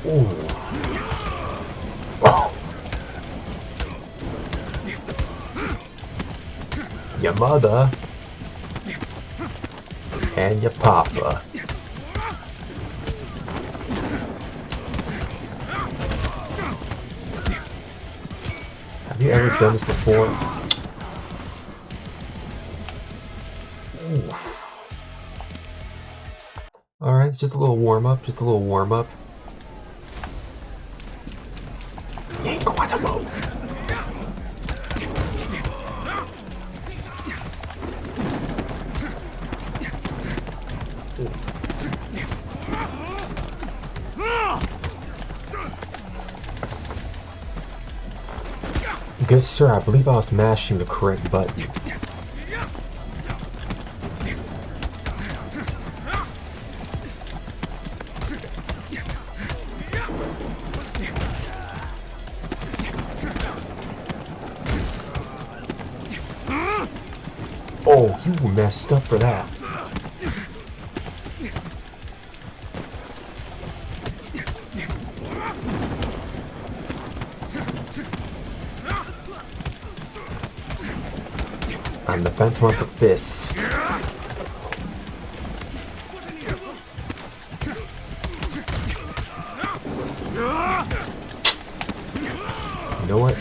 [SPEAKER 4] Ooh. Oh. Your mother and your papa. Have you ever done this before? Alright, just a little warm up, just a little warm up. You ain't going to move. Good sir, I believe I was mashing the correct button. Oh, you messed up for that. I'm the Phantom of the Fist. You know what?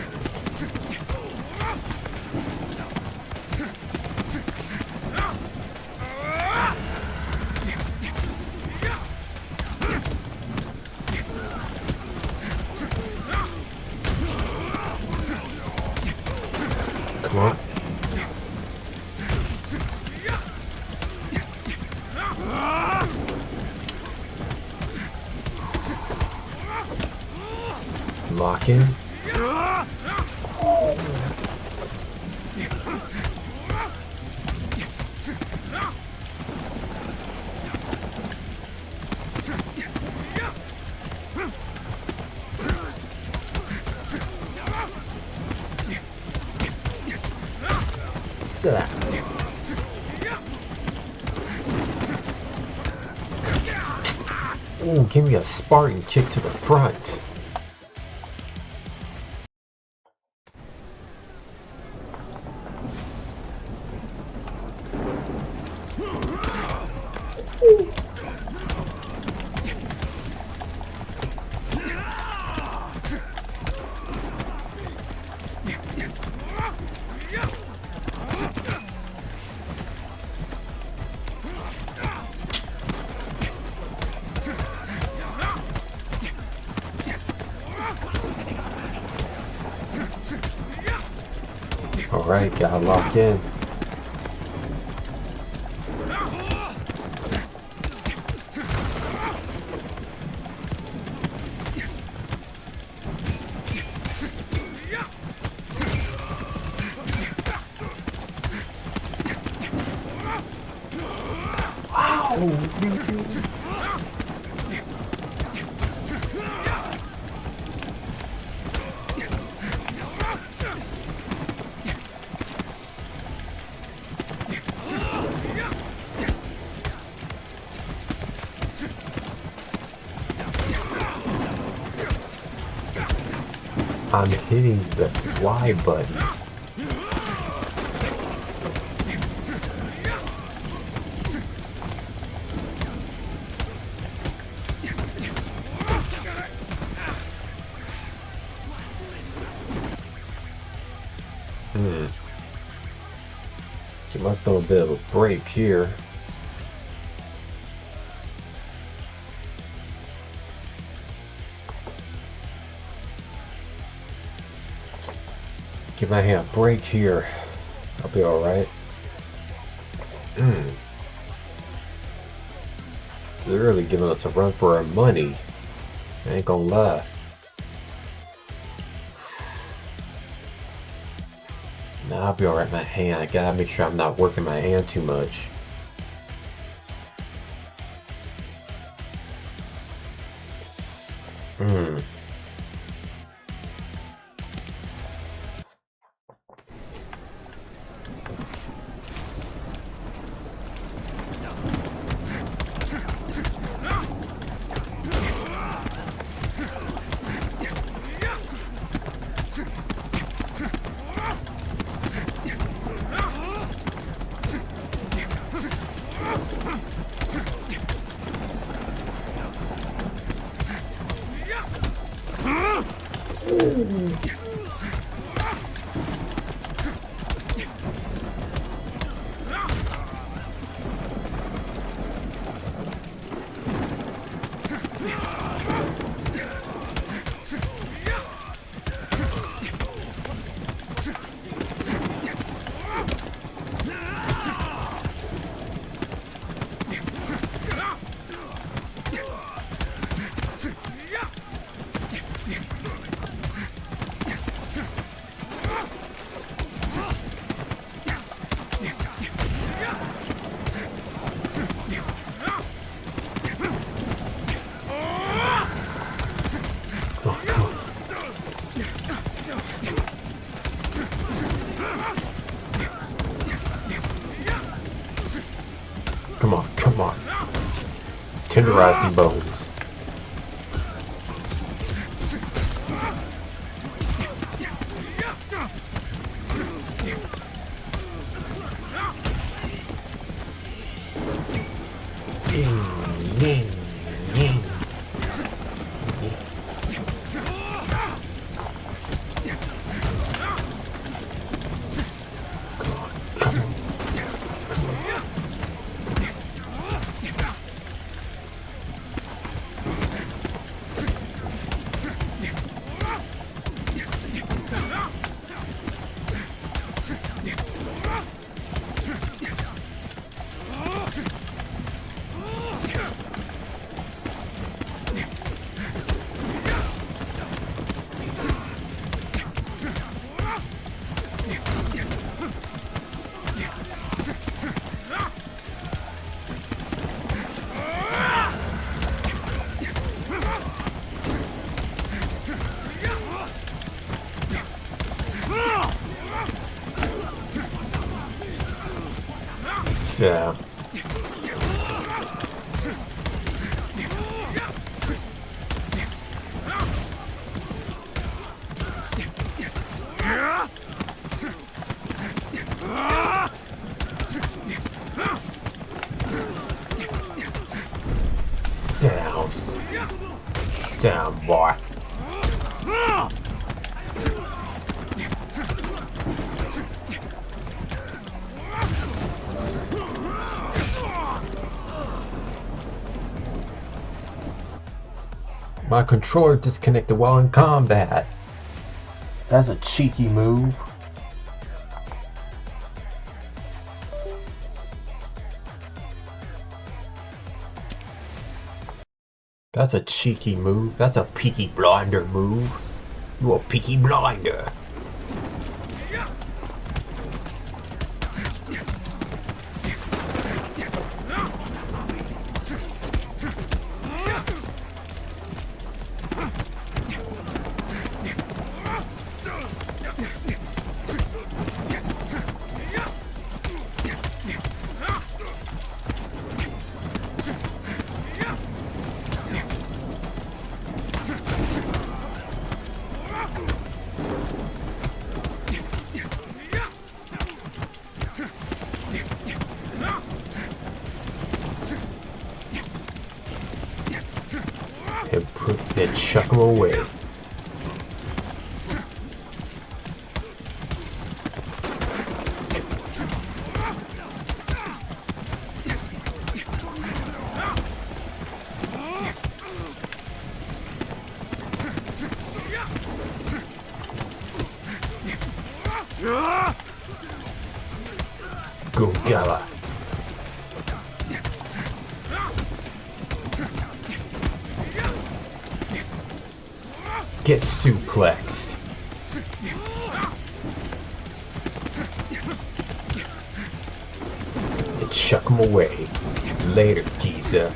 [SPEAKER 4] Come on. Lock in. Slap. Ooh, give me a Spartan kick to the front. Alright, gotta lock in. I'm hitting the Y button. Give my thumb a bit of a break here. Give my hand a break here. I'll be alright. They're really giving us a run for our money. I ain't gonna lie. Nah, I'll be alright, my hand. I gotta make sure I'm not working my hand too much. Come on, come on. Tenderize the bones. So. Sound boy. My controller disconnected while in combat. That's a cheeky move. That's a cheeky move. That's a Peaky Blinder move. You a Peaky Blinder. Then chuck him away. Go Gala. Get suplexed. And chuck him away. Later, geezer.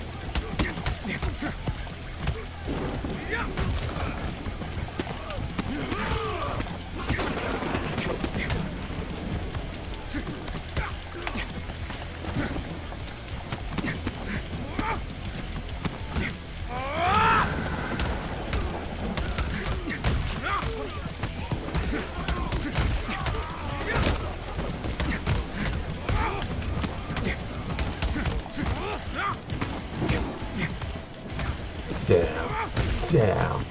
[SPEAKER 4] Sound.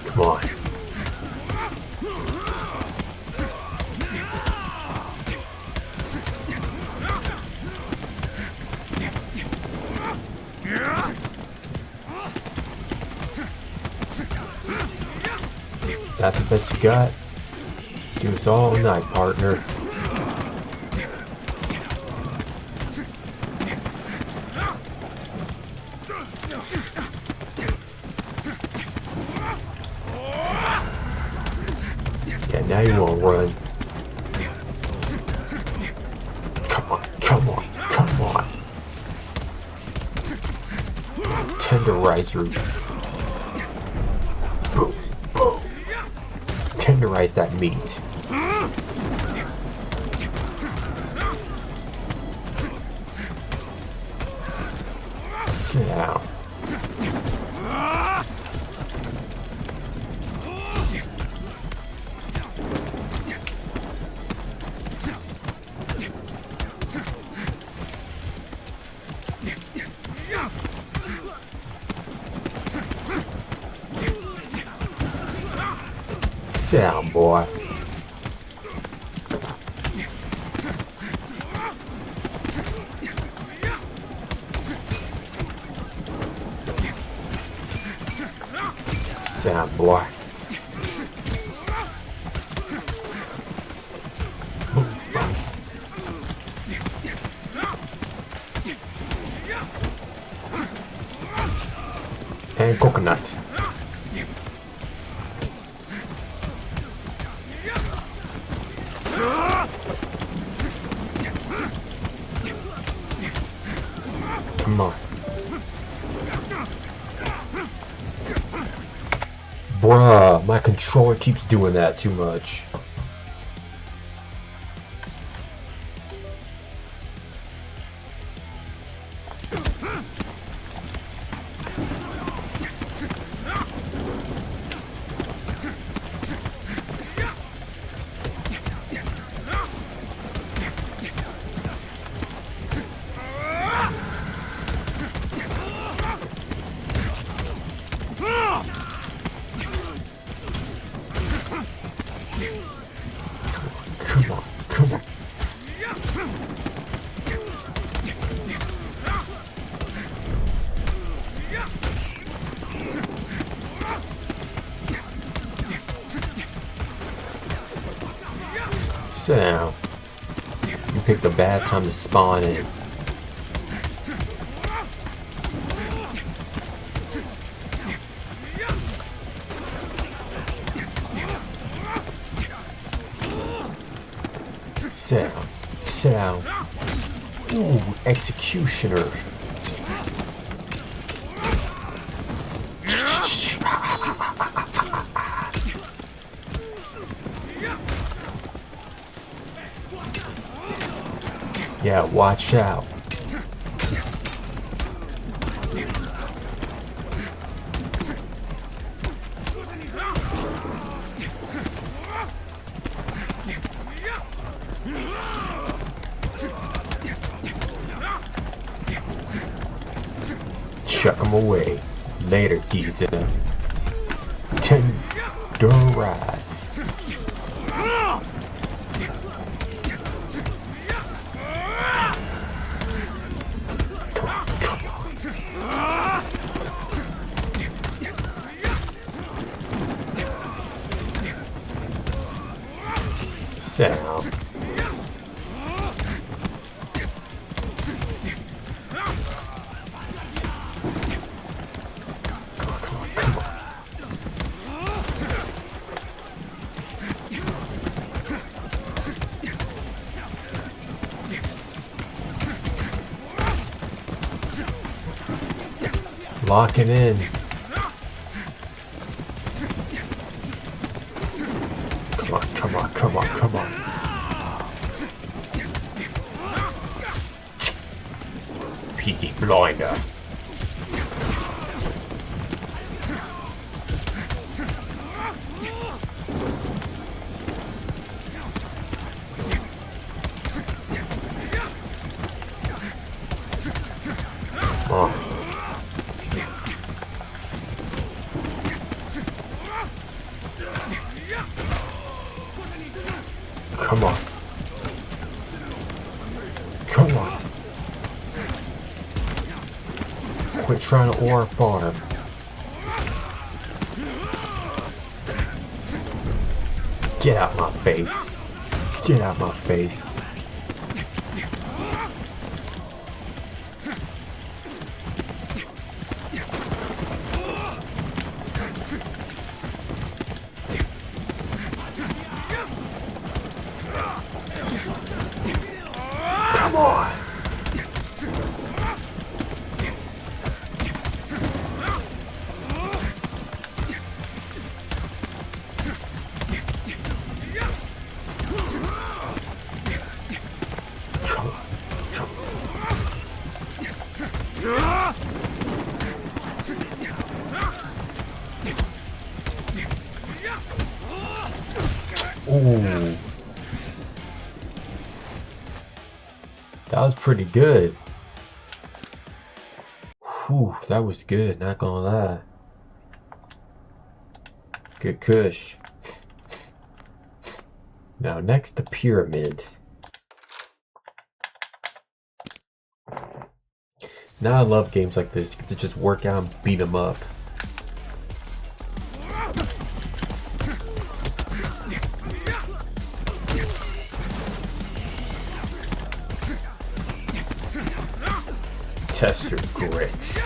[SPEAKER 4] Come on. That's the best you got? Do this all night, partner. Yeah, now you won't run. Come on, come on, come on. Tenderizer. Boom, boom. Tenderize that meat. Sit down. Sit down, boy. Sit down, boy. And coconut. Bruh, my controller keeps doing that too much. Come on, come on. Sit down. You picked a bad time to spawn in. Sit down. Sit down. Ooh, executioner. Yeah, watch out. Chuck him away. Later, geezer. Tenderize. Sound. Locking in. Come on, come on, come on, come on. Peaky Blinder. Oh. Come on. Come on. Quit trying to ore farm. Get out my face. Get out my face. Come on. Ooh. That was pretty good. Whew, that was good, not gonna lie. Good kush. Now next, the pyramids. Now I love games like this. You get to just work out and beat them up. Test your grit.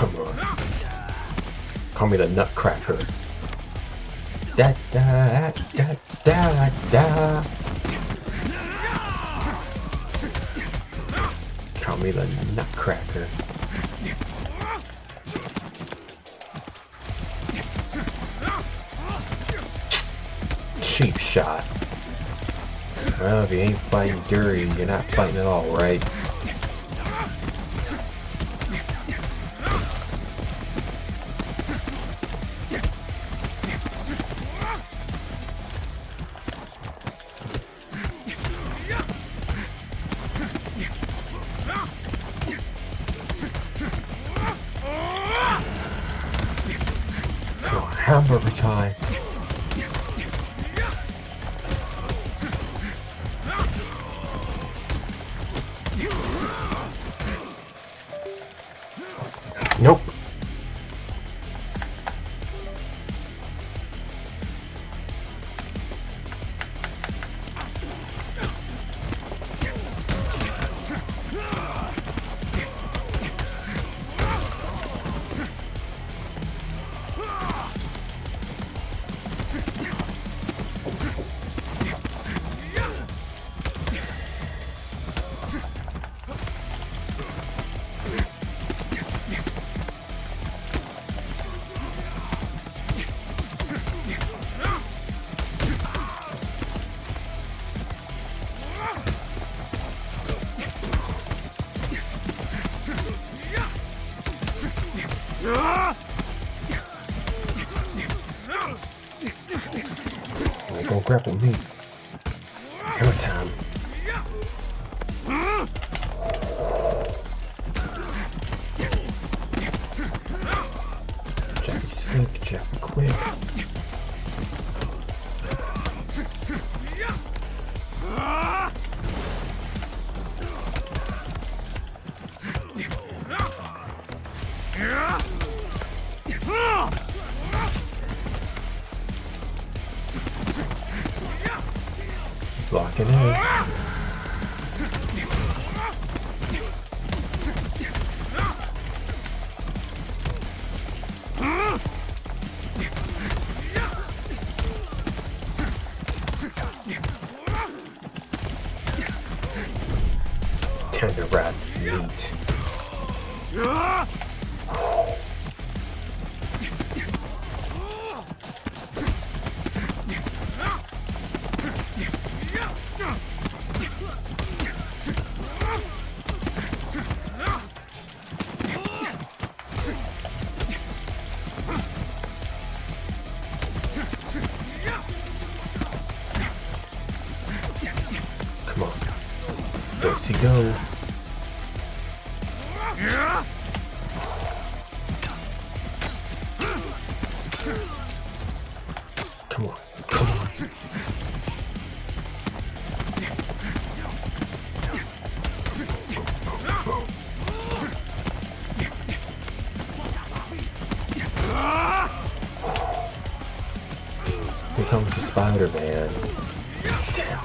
[SPEAKER 4] Come on. Call me the Nutcracker. Da da da da da. Call me the Nutcracker. Cheap shot. Well, if you ain't fighting dirty, you're not fighting at all, right? Come on, hamburger time. Nope. Don't grapple me. Hammer time. Jabby slick, jabby quick. He's locking in. Tender wrath meat. Come on. Go-see go. Come on, come on. Here comes the Spider-Man. Down.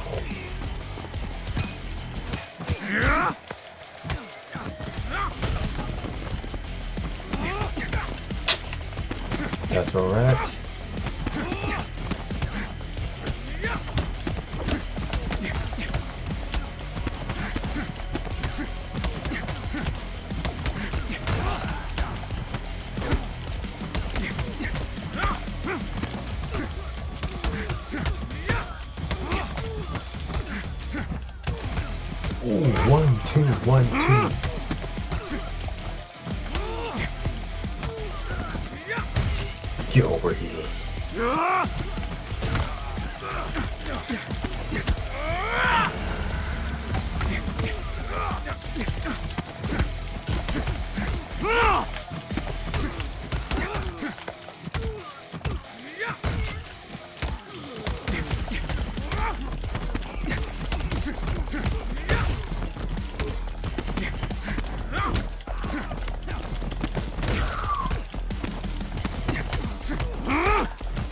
[SPEAKER 4] That's alright. Ooh, 1, 2, 1, 2. Get over here.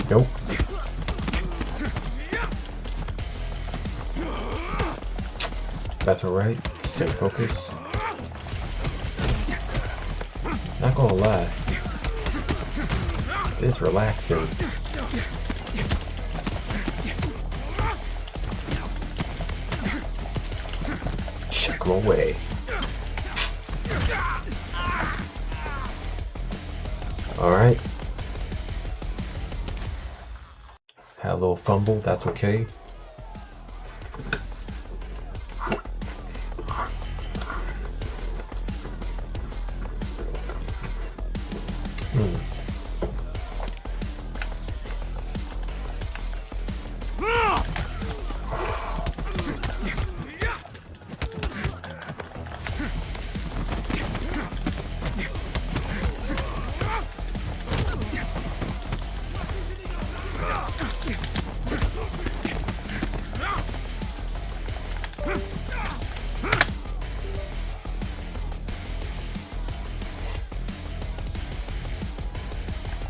[SPEAKER 4] Nope. That's alright. Stay focused. Not not gonna lie. It's relaxing. Check 'em away. Alright. Had a little fumble, that's okay.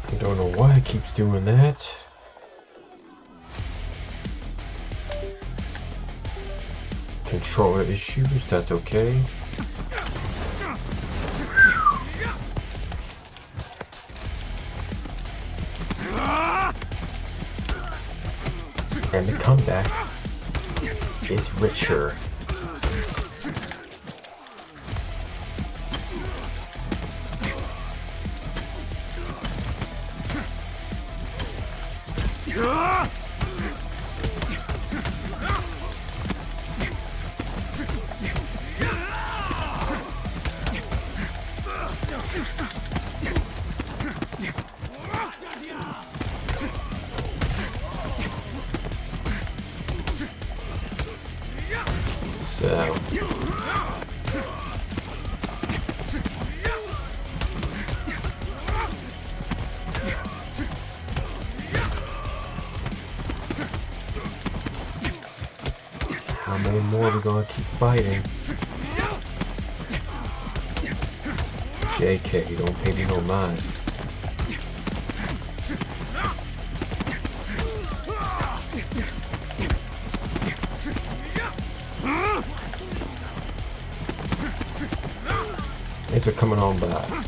[SPEAKER 4] I don't know why it keeps doing that. Controller issues, that's okay. And the comeback is richer. So how many more are we gonna keep fighting? JK, you don't pay me no mind. These are coming on by.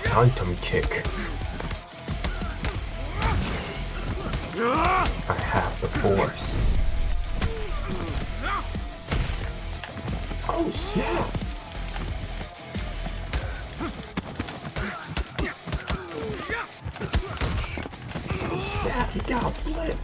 [SPEAKER 4] Quantum kick. I have the force. Oh snap! Oh snap, he got a flick.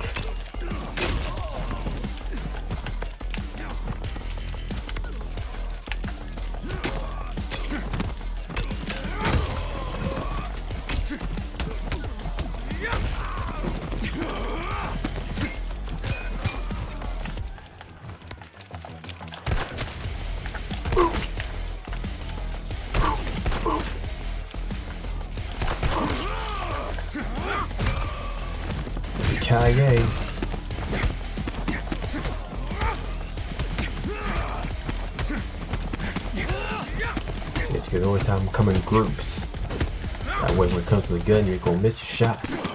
[SPEAKER 4] Kaye. It's good only time come in groups. That way when it comes to the gun you're gonna miss your shots.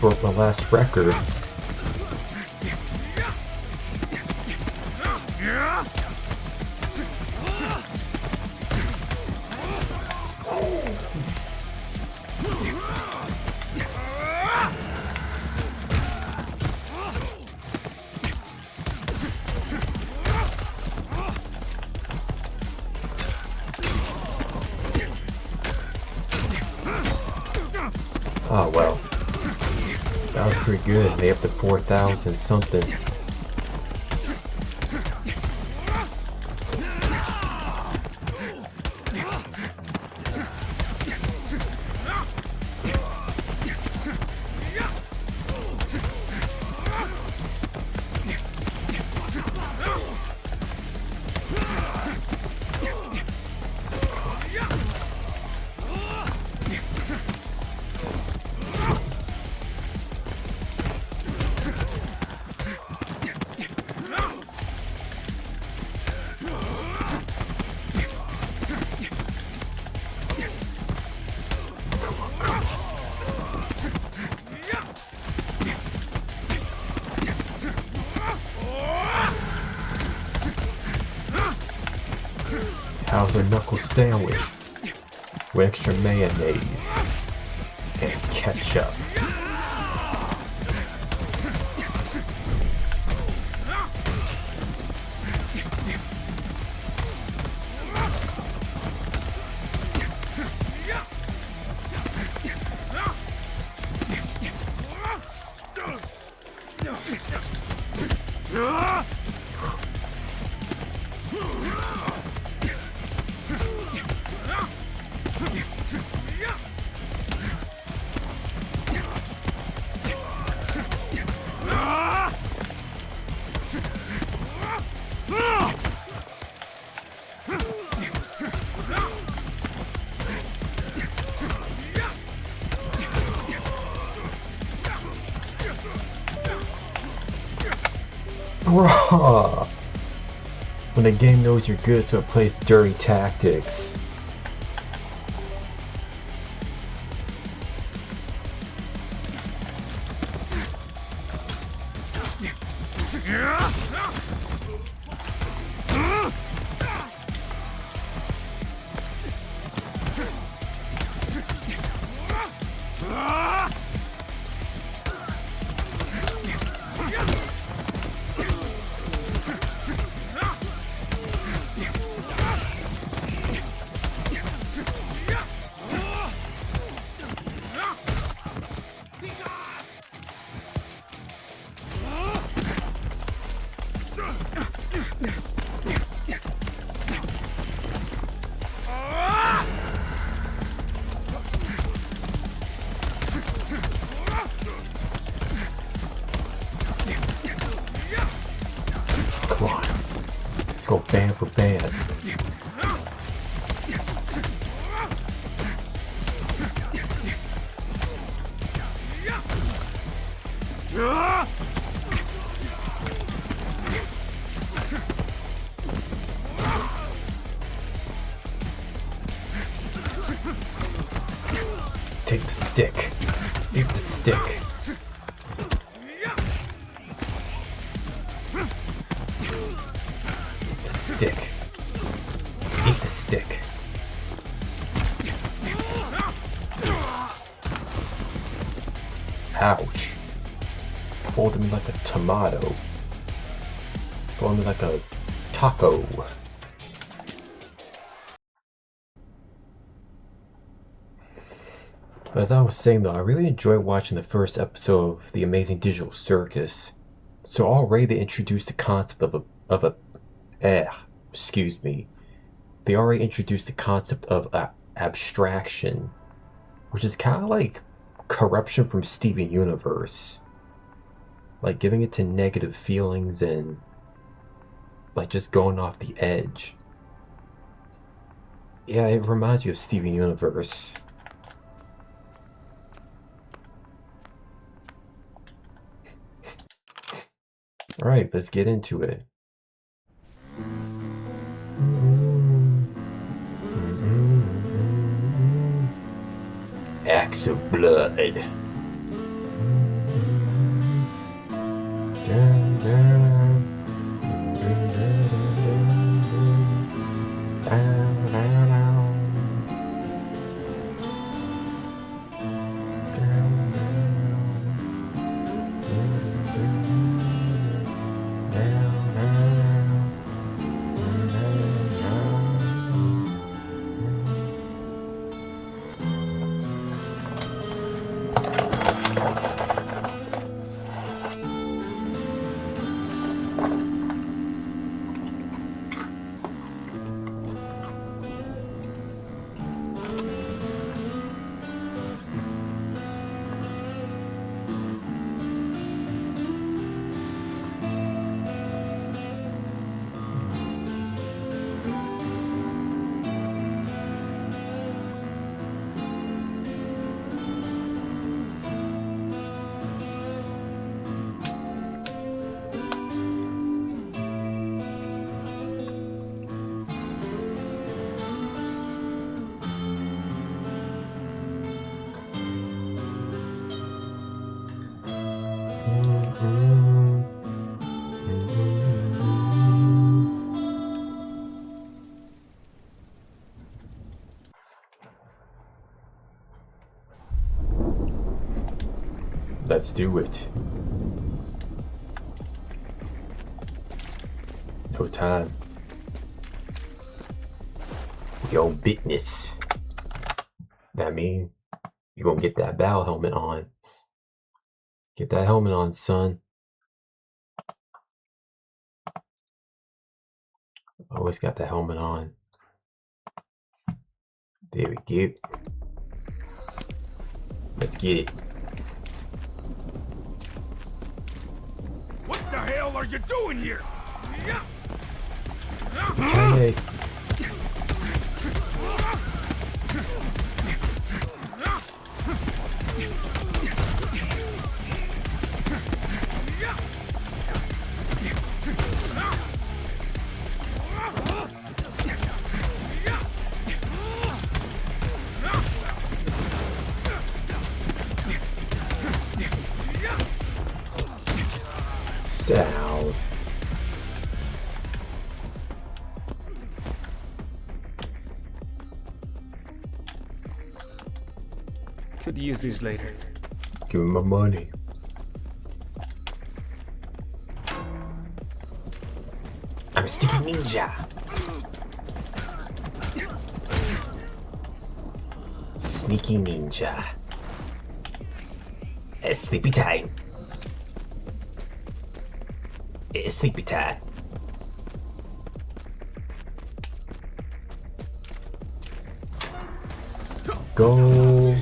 [SPEAKER 4] broke my last record. Oh well. That was pretty good. Made up to 4,000 something. How's a knuckle sandwich with extra mayonnaise and ketchup? Bruh. When the game knows you're good, so it plays dirty tactics. Come on. Let's go band for band. Take the stick. Take the stick. Take the stick. Eat the stick. Ouch. Folded me like a tomato. Folded me like a taco. As I was saying though, I really enjoyed watching the first episode of the Amazing Digital Circus. So already they introduced the concept They already introduced the concept of abstraction, which is kind of like corruption from Steven Universe. Like giving it to negative feelings and like just going off the edge. Yeah, it reminds me of Steven Universe. Alright, let's get into it. Acts of Blood. Let's do it. No time. Yo, business. That mean you gonna get that bow helmet on. Get that helmet on, son. Always got the helmet on. There we go. Let's get it.
[SPEAKER 16] What the hell are you doing here?
[SPEAKER 4] Okay. Sound.
[SPEAKER 9] Could use these later.
[SPEAKER 4] Give me my money. I'm a sticky ninja. Sneaky ninja. It's sleepy time. It's sleepy time. Go.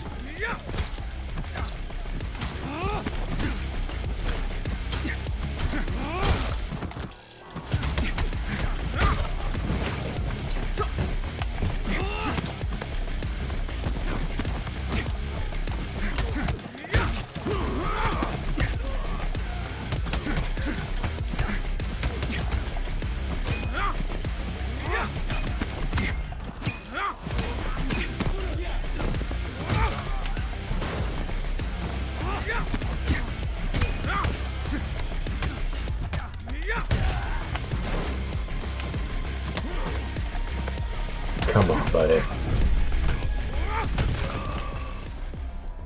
[SPEAKER 4] Come on, buddy.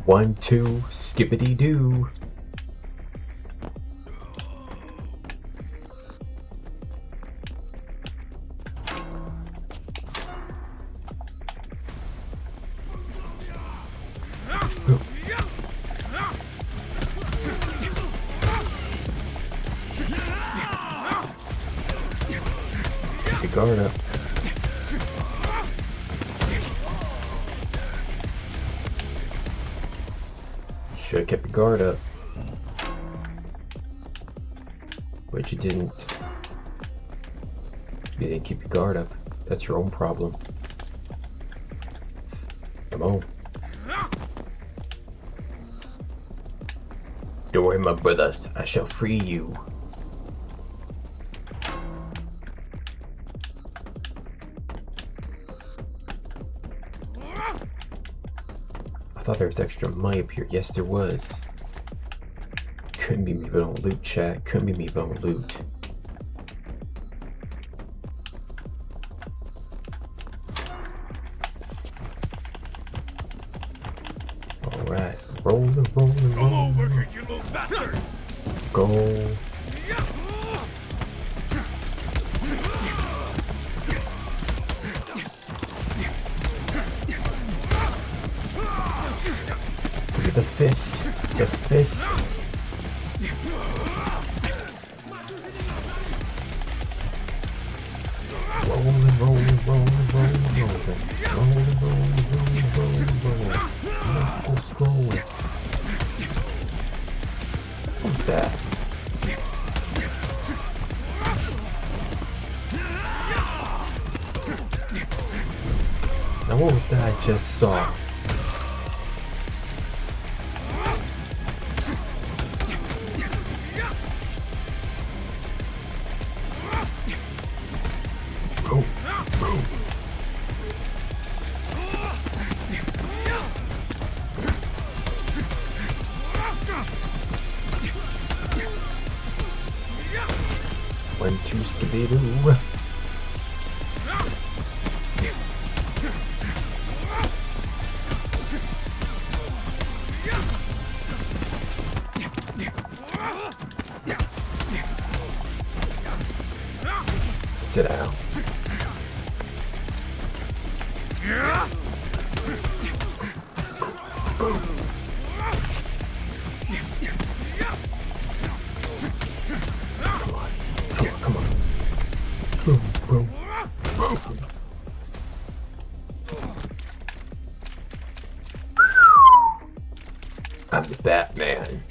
[SPEAKER 4] 1, 2, skippity doo. Keep your guard up. Should have kept your guard up. But you didn't. You didn't keep your guard up. That's your own problem. Come on. Don't worry, my brothers. I shall free you. I thought there was extra money up here. Yes, there was. Couldn't be me, but don't loot, chat. Couldn't be me, but don't loot. Alright, rolling.
[SPEAKER 16] Come over here, you little bastard!
[SPEAKER 4] Go. The fist. The fist. Rolling. Knuckles rolling. What was that? Now what was that I just saw? One, two, skibidoo. Sit down. Come on. Boom. I'm the Batman.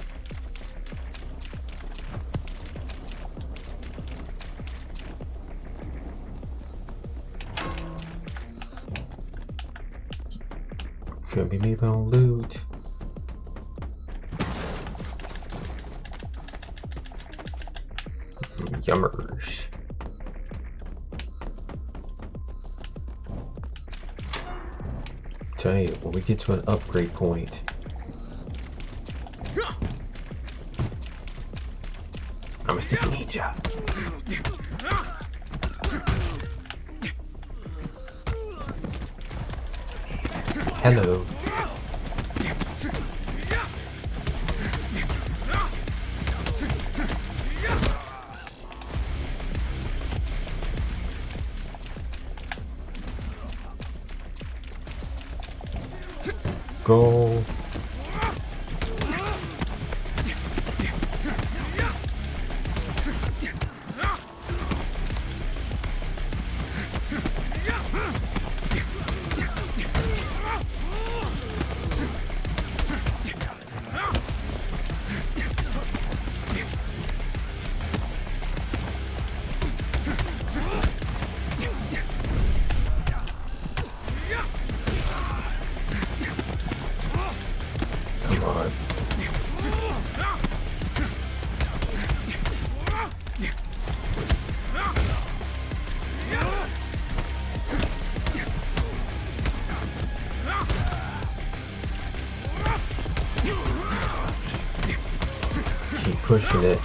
[SPEAKER 4] It's gonna be me, but I'll loot. Yummers. Tell you, when we get to an upgrade point, I'm a sticky ninja. Hello. Go. Come on. Keep pushing it.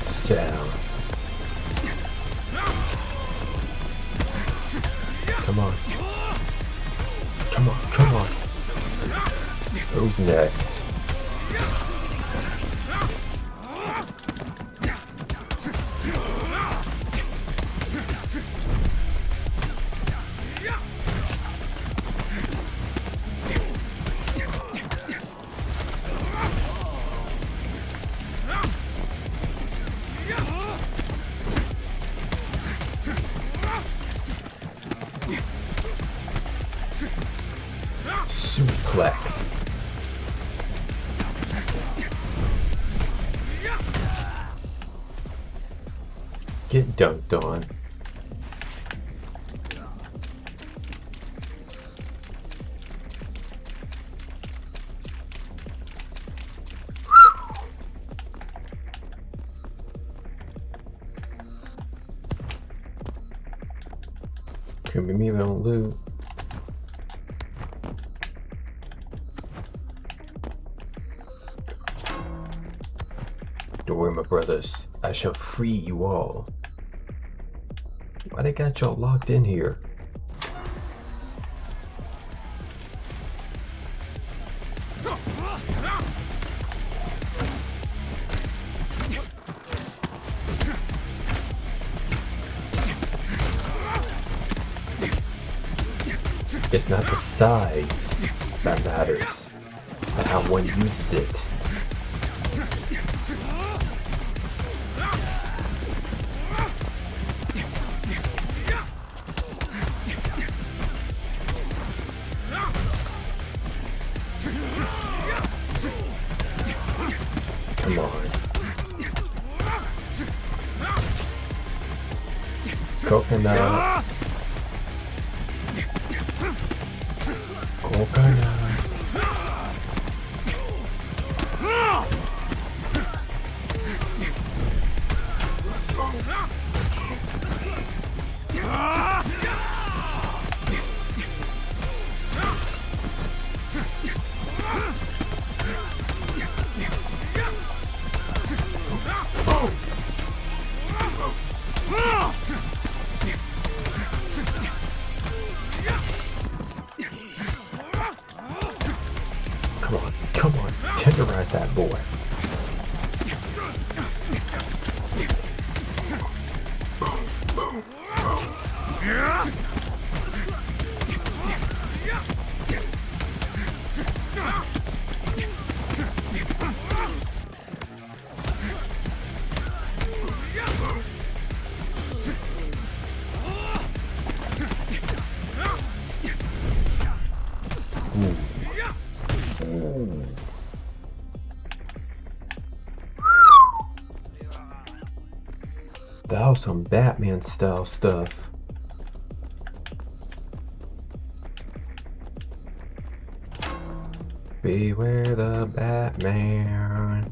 [SPEAKER 4] Sound. Come on. Who's next? Suplex. Get dunked on. gonna be me that don't loot. Don't worry, my brothers. I shall free you all. Why they got y'all locked in here? It's not the size that matters, but how one uses it. Come on. Coconut. Coconut. Come on, tenderize that boy. That was some Batman style stuff. Beware the Batman.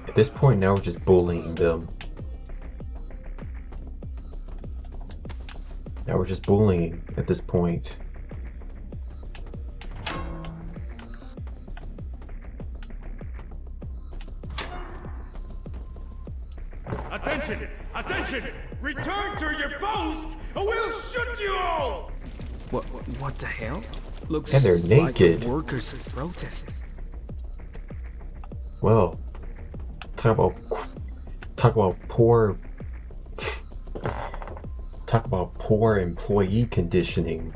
[SPEAKER 4] At this point now we're just bullying them. Now we're just bullying at this point.
[SPEAKER 18] Attention! Attention! Return to your post or we'll shoot you all!
[SPEAKER 13] What the hell? Looks
[SPEAKER 4] And they're naked.
[SPEAKER 13] like a workers' protest.
[SPEAKER 4] Well, talk about poor employee conditioning.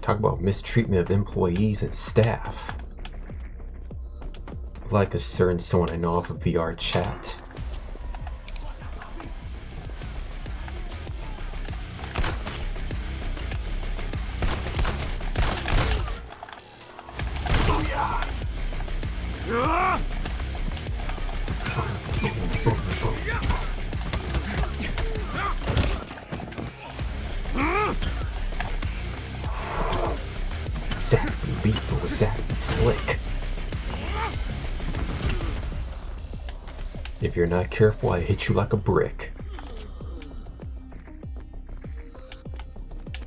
[SPEAKER 4] Talk about mistreatment of employees and staff. Like a certain someone I know off of VR chat. Zappy lethal, zappy slick. If you're not careful, I hit you like a brick.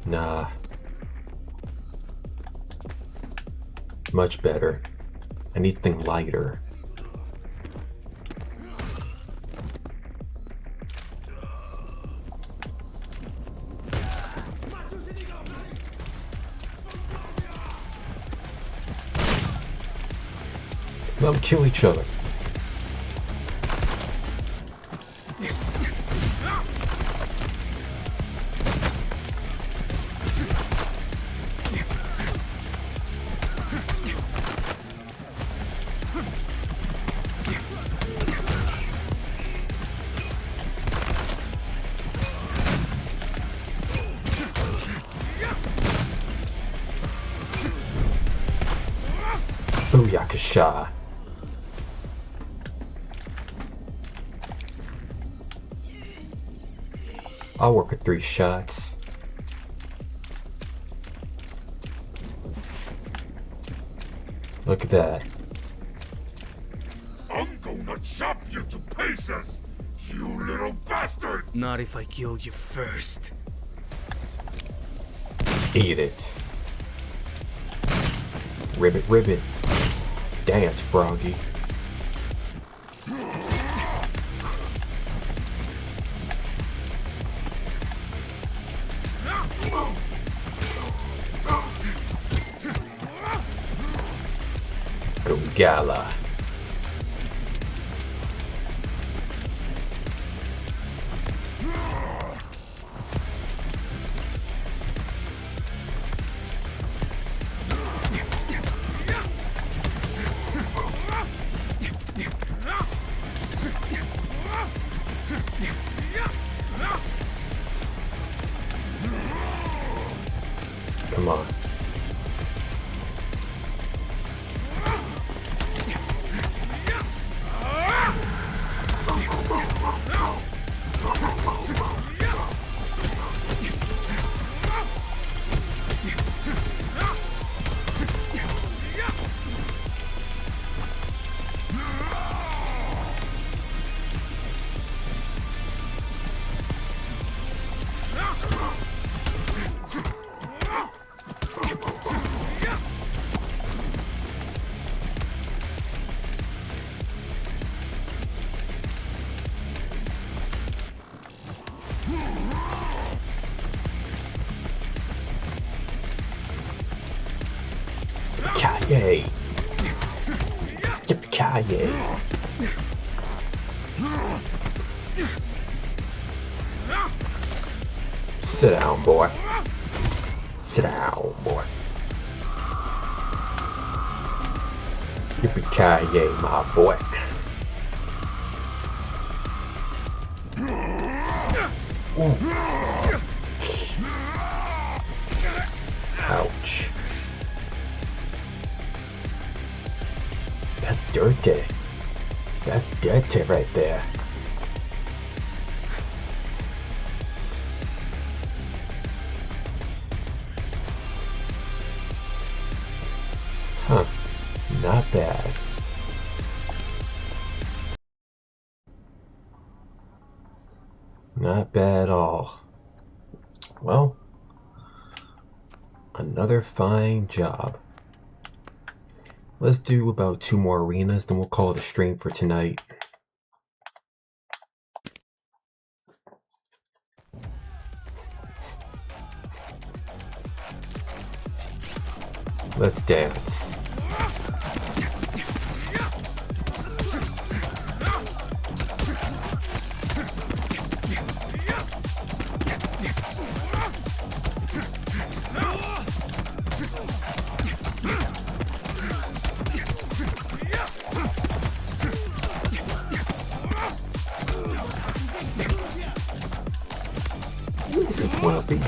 [SPEAKER 4] Nah. Much better. I need something lighter. Let them kill each other. Yakasha. I'll work with 3 shots. Look at that.
[SPEAKER 16] I'm gonna chop you to pieces, you little bastard!
[SPEAKER 18] Not if I kill you first.
[SPEAKER 4] Eat it. Ribbit, ribbit. Dance, Froggy. Go Gala. Come on. Yippee-ki-yay! Yippee-ki-yay! Sit down, boy. Sit down, boy. Yippee-ki-yay, my boy. Ooh. Ouch. That's dirty. That's dirty right there. Huh. Not bad. Not bad at all. Well, another fine job. Let's do about 2 more arenas, then we'll call it a stream for tonight. Let's dance. This will be.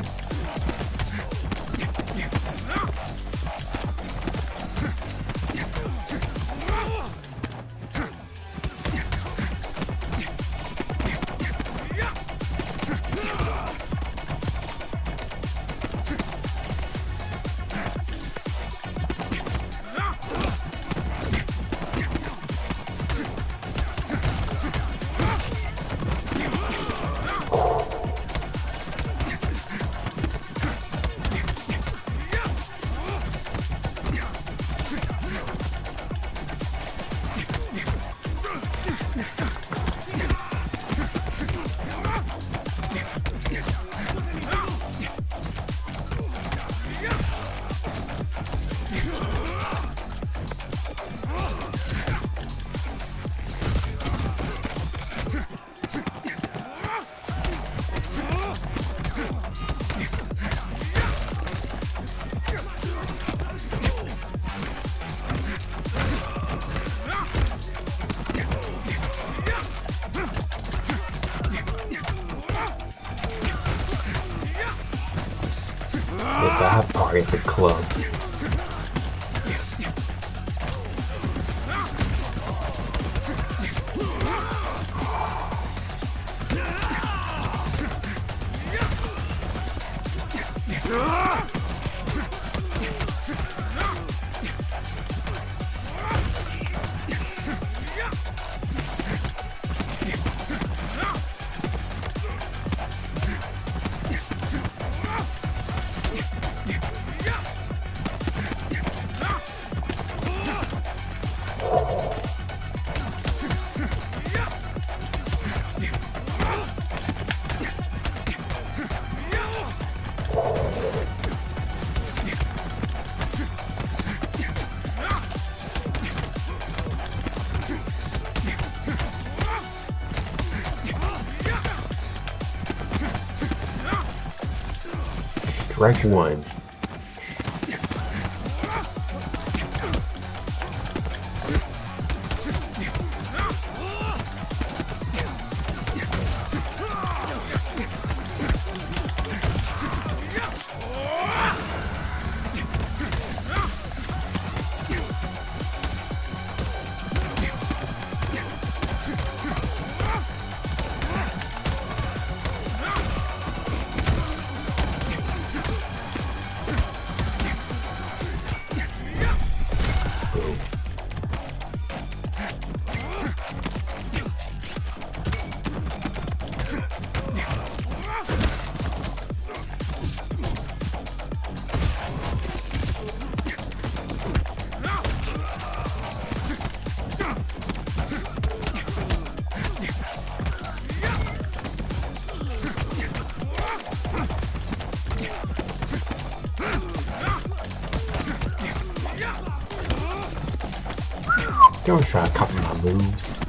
[SPEAKER 4] Yes, I have party at the club. Strike one. Don't try to copy my moves.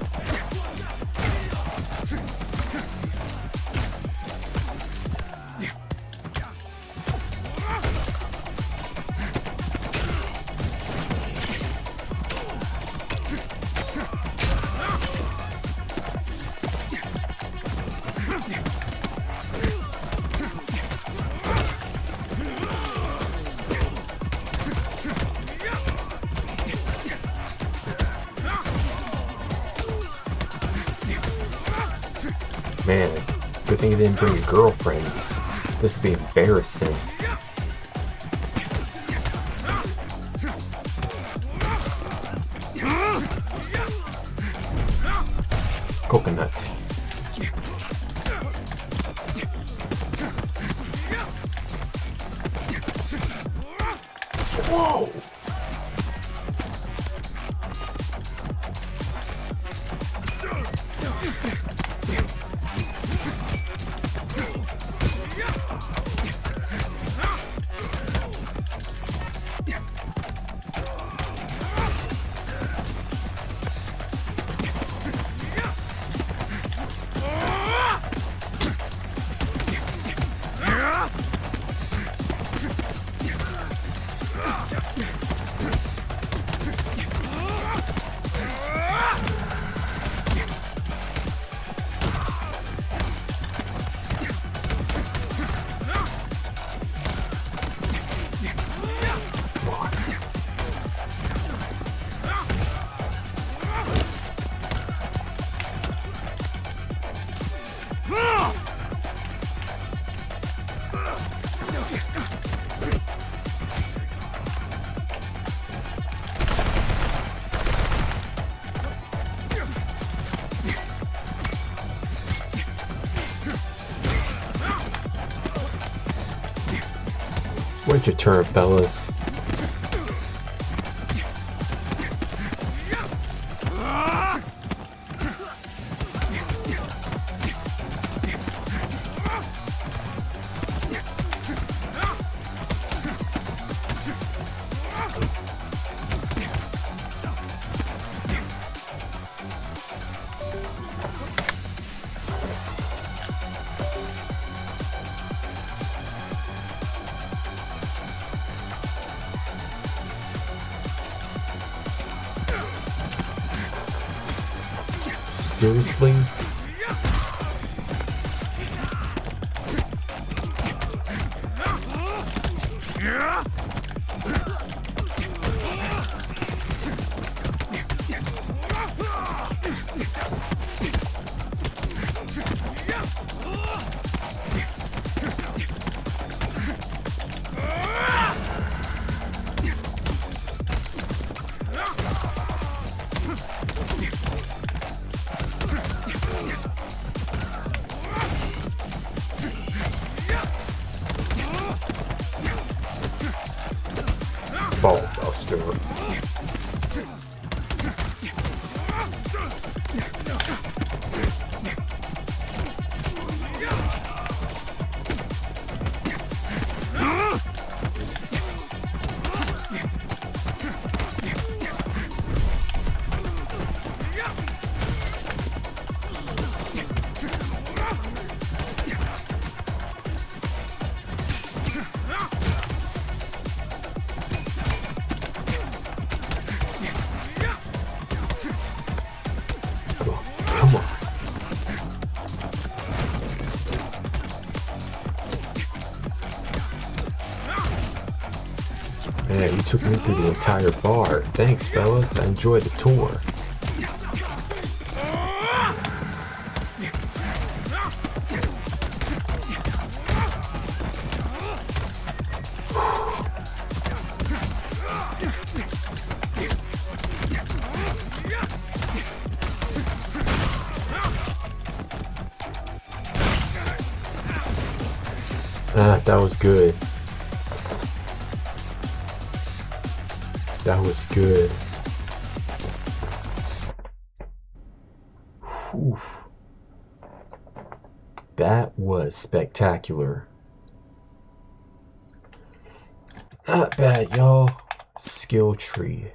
[SPEAKER 4] Man, good thing you didn't bring your girlfriends. This would be embarrassing. Coconut. Whoa! Where's your turn, fellas? Seriously? Ballbuster. You took me through the entire bar. Thanks, fellas. I enjoyed the tour. That was good. That was good. Whew. That was spectacular. Not bad, y'all. Skill tree.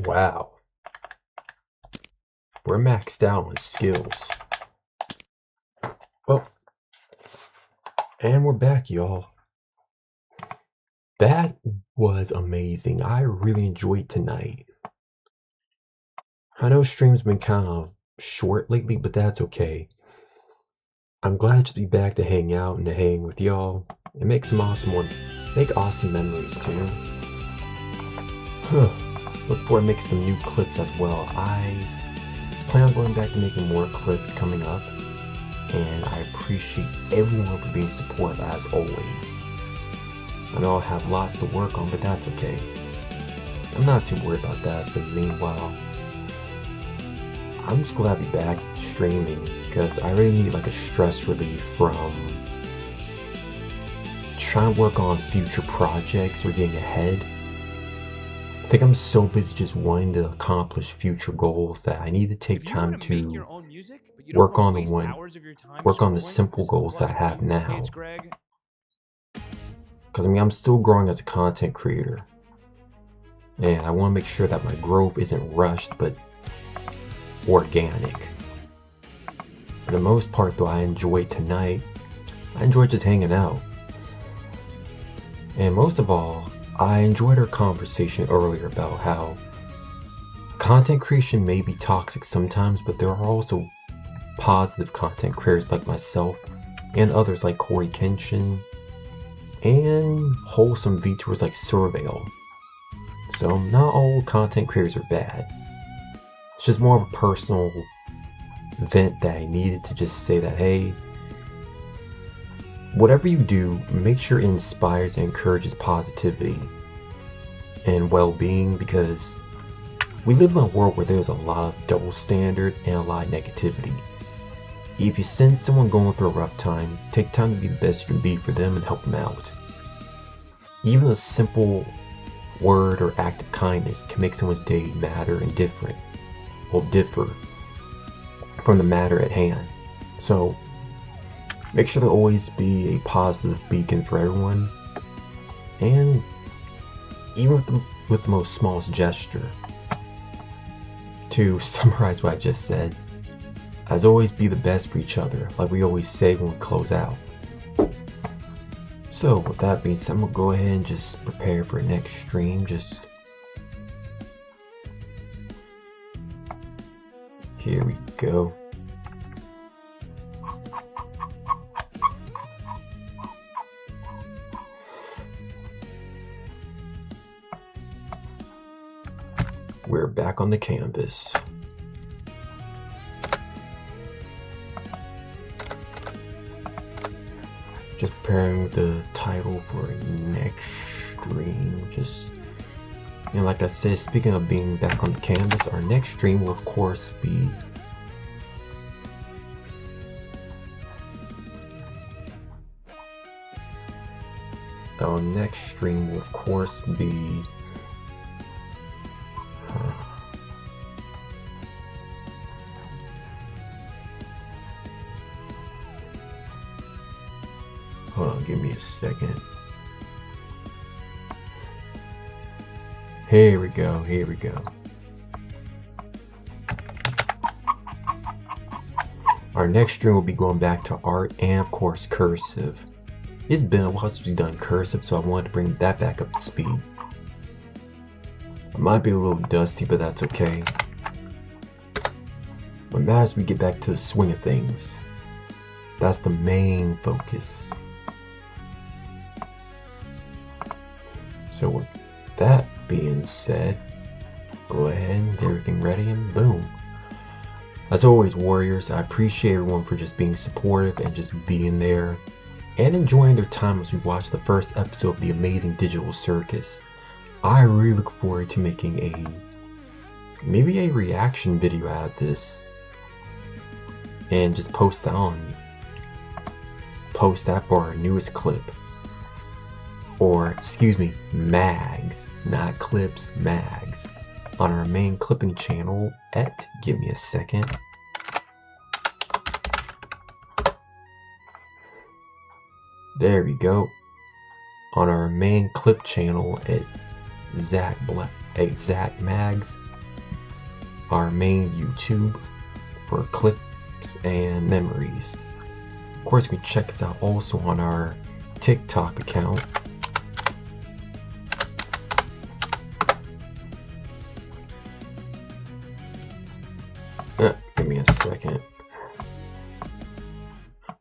[SPEAKER 4] Wow. We're maxed out on skills. Oh. And we're back, y'all. That was amazing. I really enjoyed tonight. I know stream's been kind of short lately, but that's okay. I'm glad to be back to hang out and to hang with y'all and make some awesome memories too. Look forward to making some new clips as well. I plan on going back to making more clips coming up, and I appreciate everyone for being supportive as always. I know I have lots to work on, but that's okay. I'm not too worried about that, but meanwhile, I'm just glad to be back streaming because I really need like a stress relief from trying to work on future projects or getting ahead. I think I'm so busy just wanting to accomplish future goals that I need to take time to work on the simple goals that I have now. Because I mean, I'm still growing as a content creator, and I want to make sure that my growth isn't rushed but organic. For the most part though, I enjoyed tonight. I enjoyed just hanging out. And most of all, I enjoyed our conversation earlier about how content creation may be toxic sometimes, but there are also positive content creators like myself and others like Corey Kenshin and wholesome VTubers like Surveil. So not all content creators are bad. It's just more of a personal vent that I needed to just say that, hey, whatever you do, make sure it inspires and encourages positivity and well-being, because we live in a world where there's a lot of double standard and a lot of negativity. If you sense someone going through a rough time, take time to be the best you can be for them and help them out. Even a simple word or act of kindness can make someone's day matter and differ from the matter at hand. So make sure to always be a positive beacon for everyone, and even with the most smallest gesture. To summarize what I just said, as always, be the best for each other, like we always say when we close out. So with that being said, I'm gonna go ahead and just prepare for next stream. Just here we go. We're back on the canvas. Just preparing the title for next stream. And like I said, speaking of being back on the canvas, our next stream will of course be hold on, give me a second. Here we go. Our next stream will be going back to art and of course cursive. It's been a while since we've done cursive, so I wanted to bring that back up to speed. I might be a little dusty, but that's okay. But now as we get back to the swing of things, that's the main focus. So with that being said, go ahead and get everything ready and boom. As always, Warriors, I appreciate everyone for just being supportive and just being there and enjoying their time as we watch the first episode of the Amazing Digital Circus. I really look forward to making maybe a reaction video out of this and just post that for our newest clip. Or, excuse me, mags, not clips, mags, on our main clipping channel at, give me a second. There we go. On our main clip channel at Zach Mags, our main YouTube for clips and memories. Of course, you can check us out also on our TikTok account. Give me a second.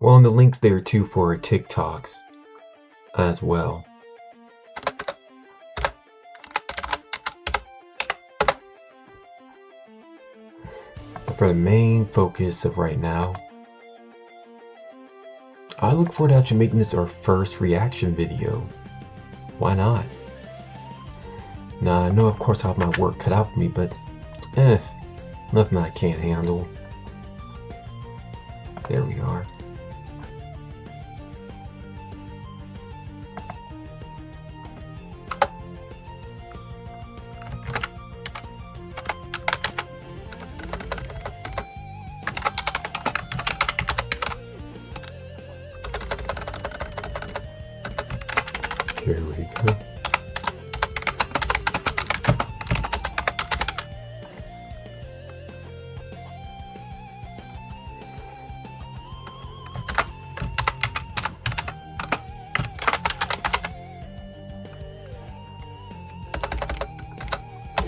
[SPEAKER 4] Well, and the link's there too for our TikToks as well. But for the main focus of right now, I look forward to actually making this our first reaction video. Why not? Now, I know of course I have my work cut out for me, but nothing I can't handle. There we are. Here we go.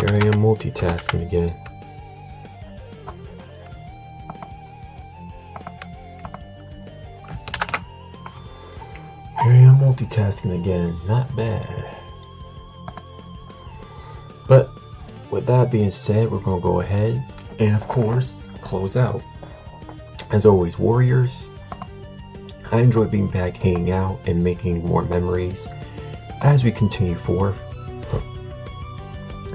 [SPEAKER 4] Here I am multitasking again. Here I am multitasking again. Not bad. But with that being said, we're going to go ahead and of course close out. As always, Warriors, I enjoy being back, hanging out and making more memories as we continue forth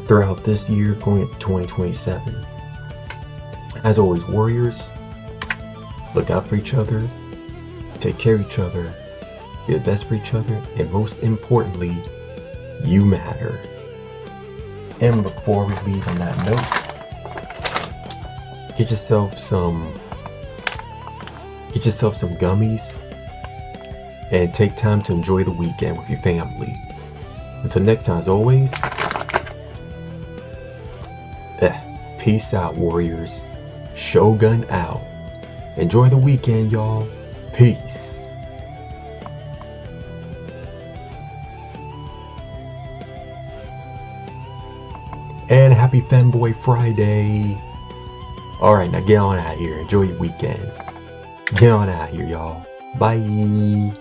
[SPEAKER 4] throughout this year, going into 2027. As always, Warriors, look out for each other, take care of each other, be the best for each other, and most importantly, you matter. And before we leave on that note, get yourself some gummies and take time to enjoy the weekend with your family. Until next time, as always, peace out, Warriors. Shogun out. Enjoy the weekend, y'all. Peace. And happy Fanboy Friday. Alright, now get on out of here. Enjoy your weekend. Get on out of here, y'all. Bye.